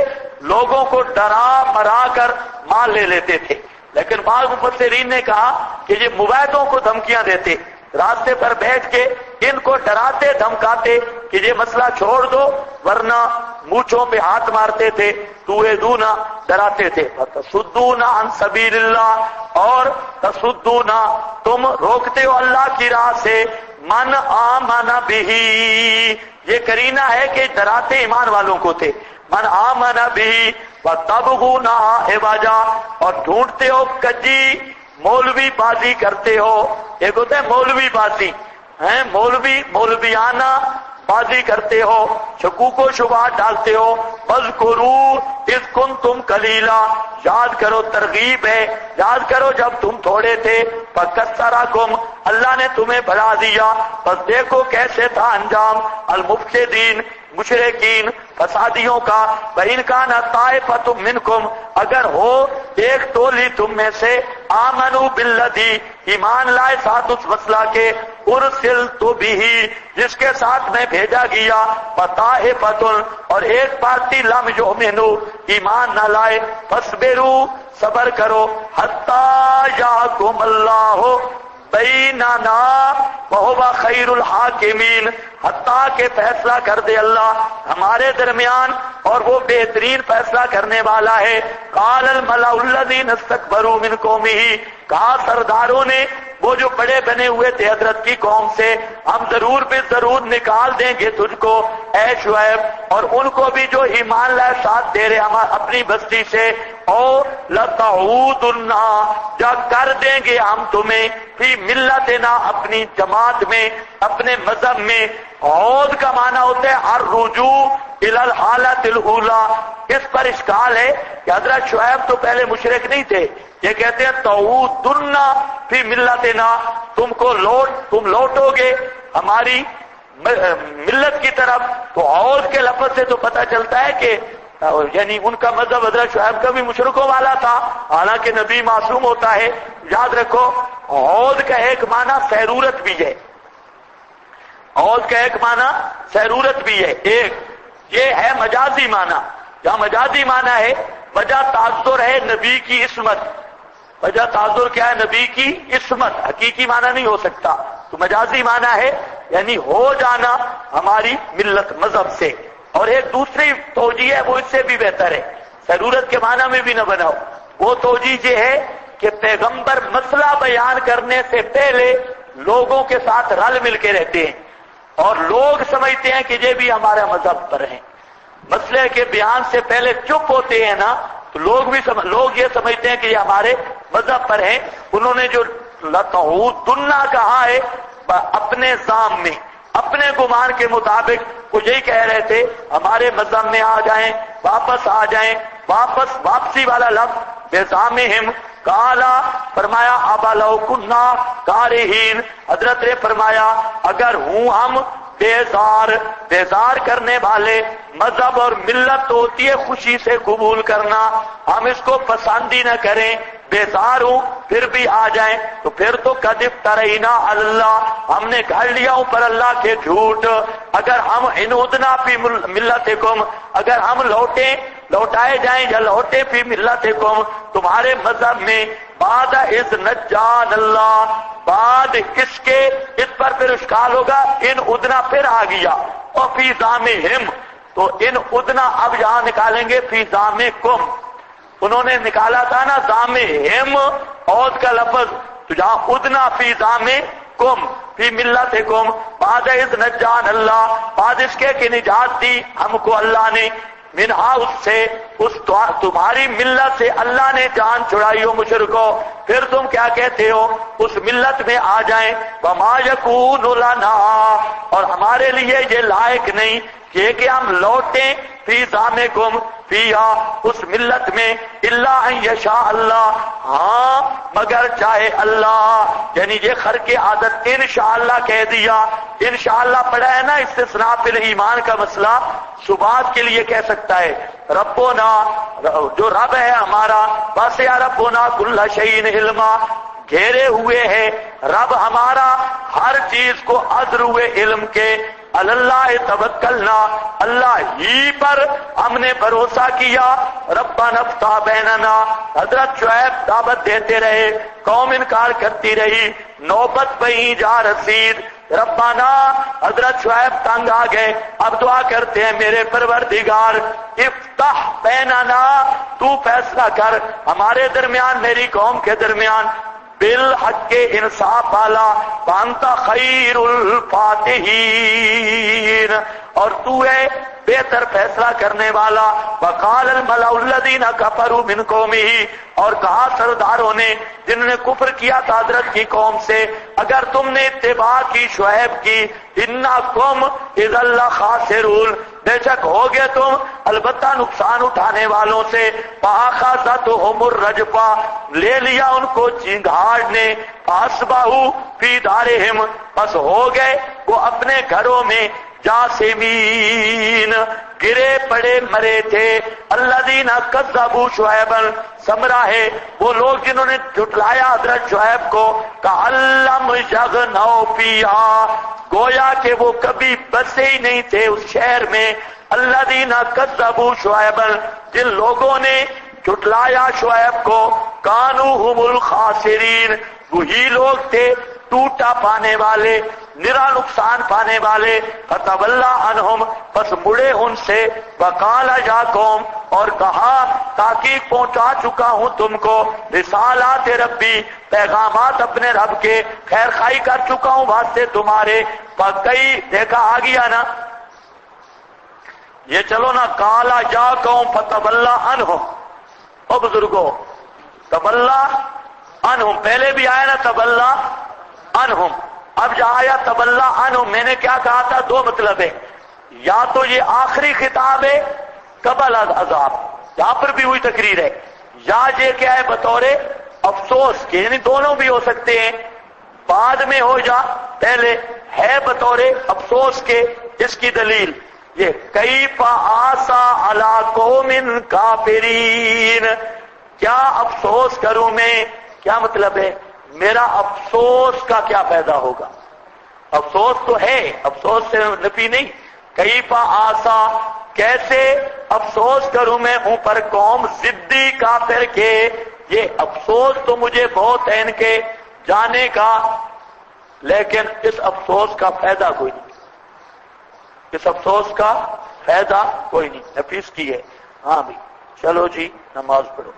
لوگوں کو ڈرا مرا کر مال لے لیتے تھے، لیکن بعض مفسرین نے کہا کہ یہ مباحثوں کو دھمکیاں دیتے، راستے پر بیٹھ کے ان کو ڈراتے دھمکاتے کہ یہ مسئلہ چھوڑ دو ورنہ مونچھوں پہ ہاتھ مارتے تھے، توعدون، ڈراتے تھے، تصدون عن سبیل اللہ، اور تصدون، تم روکتے ہو اللہ کی راہ سے، من آمن بہ، یہ کرینہ ہے کہ ڈراتے ایمان والوں کو تھے، من آمن بہ وتبغون عوجا، اور ڈھونڈتے ہو کجی، مولوی بازی کرتے ہو، ایک ہوتا ہے مولوی بازی، ہیں مولویانہ بازی کرتے ہو، شکوک و شبہات ڈالتے ہو، اذکروا اذ کنتم قلیلا، یاد کرو، ترغیب ہے، یاد کرو جب تم تھوڑے تھے، فکثرکم، اللہ نے تمہیں بڑھا دیا، بس دیکھو کیسے تھا انجام، المفسدین، مشرکین، فسادیوں کا، وَإِنْ كَانَ طَائِفَةٌ مِّنْكُمْ، اگر ہو ایک ٹولی تم میں سے، آمنوا بالذی، ایمان لائے ساتھ اس مسئلہ کے، ارسلت بہ، جس کے ساتھ میں بھیجا گیا، وطائفۃ، اور ایک پارٹی لم یؤمنوا، ایمان نہ لائے، فاصبروا، صبر کرو، حتی یحکم اللہ بیننا وہو خیر الحاکمین، حتیٰ کہ فیصلہ کر دے اللہ ہمارے درمیان، اور وہ بہترین فیصلہ کرنے والا ہے۔ قال الملأ الذین استکبروا من قومہ، کہا سرداروں نے وہ جو بڑے بنے ہوئے تھے حضرت کی قوم سے، ہم ضرور بھی ضرور نکال دیں گے تجھ کو اے شعیب، اور ان کو بھی جو ایمان لائے ساتھ دے رہے ہم اپنی بستی سے، اور لَتَعُودُنَّ، جا کر دیں گے ہم تمہیں فی ملتنا، اپنی جماعت میں، اپنے مذہب میں۔ عود کا معنی ہوتا ہے الرجوع الی الحالۃ الاولی۔ اس پر اشکال ہے کہ حضرت شعیب تو پہلے مشرک نہیں تھے، یہ کہتے ہیں تعودن فی ملتنا، تم لوٹو گے ہماری ملت کی طرف۔ تو عود کے لفظ سے تو پتہ چلتا ہے کہ یعنی ان کا مذہب حضرت شعیب کا بھی مشرکوں والا تھا، حالانکہ نبی معصوم ہوتا ہے۔ یاد رکھو عود کا ایک معنی سیرورت بھی ہے، عود کا ایک معنی سیرورت بھی ہے، ایک یہ ہے مجازی معنی۔ جہاں مجازی معنی ہے وجہ تعذر ہے نبی کی عصمت، وجہ تعذر کیا ہے؟ نبی کی عصمت، حقیقی معنی نہیں ہو سکتا۔ تو مجازی معنی ہے یعنی ہو جانا ہماری ملت مذہب سے۔ اور ایک دوسری توجیہ ہے وہ اس سے بھی بہتر ہے، ضرورت کے معنی میں بھی نہ بناؤ، وہ توجیہ یہ ہے کہ پیغمبر مسئلہ بیان کرنے سے پہلے لوگوں کے ساتھ رل مل کے رہتے ہیں، اور لوگ سمجھتے ہیں کہ یہ بھی ہمارا مذہب پر ہیں۔ مسئلے کے بیان سے پہلے چپ ہوتے ہیں نا، تو لوگ یہ سمجھتے ہیں کہ یہ ہمارے مذہب پر ہیں۔ انہوں نے جو لَتَعُودُنَّ کہا ہے اپنے ظام میں، اپنے گمان کے مطابق وہ یہی کہہ رہے تھے ہمارے مذہب میں آ جائیں، واپس آ جائیں۔ واپسی والا لفظ بِزَعْمِهِمْ کالا، فرمایا ابا لو کنا کارہین، حضرت نے فرمایا اگر ہوں ہم بیزار کرنے والے، مذہب اور ملت تو ہوتی ہے خوشی سے قبول کرنا، ہم اس کو پسند ہی نہ کریں، بیزار ہوں پھر بھی آ جائیں، تو پھر تو کذب ترینا اللہ، ہم نے گھڑ لیا ہوں پر اللہ کے جھوٹ۔ اگر ہم انودنا فی ملتکم، اگر ہم لوٹائے جائیں یا لوٹے فی ملتکم، تمہارے مذہب میں، بعد اذ نجان اللہ، بعد کس کے؟ اس پر پھر اشکال ہوگا ان ادنا پھر آ گیا، اور فی ظامہم، تو ان ادنا اب یہاں نکالیں گے فی ظامکم، انہوں نے نکالا تھا نا ظامہم عود کا لفظ، تو جہاں ادنا فی ظامکم فی ملتکم بعد اذ نجان اللہ، بعد اس کے کہ نجات دی ہم کو اللہ نے، منہا اس سے، اس تمہاری ملت سے اللہ نے جان چھڑائی ہو مشرکو، پھر تم کیا کہتے ہو اس ملت میں آ جائیں۔ وما یکون لنا، اور ہمارے لیے یہ لائق نہیں کہ ہم لوٹیں فی ظامکم فیہا، اس ملت میں، الا ان یشاء اللہ، ہاں مگر چاہے اللہ، یعنی یہ خرق عادت انشاءاللہ کہہ دیا، انشاءاللہ پڑھا ہے نا استثناء فی الایمان کا مسئلہ، ثبات کے لیے کہہ سکتا ہے ربنا، جو رب ہے ہمارا، واسع ربنا کل شیء علما، گھیرے ہوئے ہے رب ہمارا ہر چیز کو عذر ہوئے علم کے، اللہ توکلنا، اللہ ہی پر ہم نے بھروسہ کیا، ربنا افتح بیننا، حضرت شعیب دعوت دیتے رہے، قوم انکار کرتی رہی، نوبت پہ جا رسید، ربنا، حضرت شعیب تنگ آ گئے، اب دعا کرتے ہیں میرے پروردگار افتح بیننا، تو فیصلہ کر ہمارے درمیان، میری قوم کے درمیان، بالحق کے انصاف والا، وانتا خیر الفاتحین، اور تو ہے بہتر فیصلہ کرنے والا۔ وقال الملأ الذین کفروا من قومہ، اور کہا سرداروں نے جنہوں نے کفر کیا تھا حضرت کی قوم سے، اگر تم نے اتباع کی شعیب کی، انکم اذا لخاسرون، بے شک ہوگے تم البتہ نقصان اٹھانے والوں سے، فاخذتہم الرجفہ، لے لیا ان کو چنگھاڑ نے، فاصبحوا فی دارہم، بس ہو گئے وہ اپنے گھروں میں، جاسمین، گرے پڑے مرے تھے، الذین کذبوا شعیبا، سمرا ہے وہ لوگ جنہوں نے جھٹلایا حضرت شعیب کو، کألم یغنوا فیہا، گویا کہ وہ کبھی بسے ہی نہیں تھے اس شہر میں، الذین کذبوا شعیبا، جن لوگوں نے جھٹلایا شعیب کو، کانوا هم الخاسرین، وہی لوگ تھے ٹوٹا پانے والے، نرا نقصان پانے والے، فتولا عنہم، پس مڑے ان سے، وقال یا قوم، اور کہا تحقیق پہنچا چکا ہوں تم کو رسالات ربی، پیغامات اپنے رب کے، خیر خائی کر چکا ہوں واسطے تمہارے، کئی دیکھا آ گیا نا یہ، چلو نا کالا یا قوم فتولا عنہم، او بزرگوں تبلا عنہم پہلے بھی آیا نا تبلا عنہم، اب جہاں آیا تبلا عنہم، میں نے کیا کہا تھا؟ دو مطلب ہے، یا تو یہ آخری خطاب ہے قبل عذاب، یہاں پر بھی ہوئی تقریر ہے، یا یہ کیا ہے بطور افسوس کے، یعنی دونوں بھی ہو سکتے ہیں، بعد میں ہو جا پہلے ہے بطور افسوس کے، اس کی دلیل یہ کیف آسا علی قوم کافرین، کیا افسوس کروں میں، کیا مطلب ہے میرا افسوس کا کیا پیدا ہوگا؟ افسوس تو ہے، افسوس سے نفی نہیں، کیف آسا کیسے افسوس کروں میں ہوں پر قوم ضدی کافر کے، یہ افسوس تو مجھے بہت ہے ان کے جانے کا، لیکن اس افسوس کا فائدہ کوئی نہیں، اس افسوس کا فائدہ کوئی نہیں، نفیس کی ہے۔ ہاں بھی چلو جی نماز پڑھو۔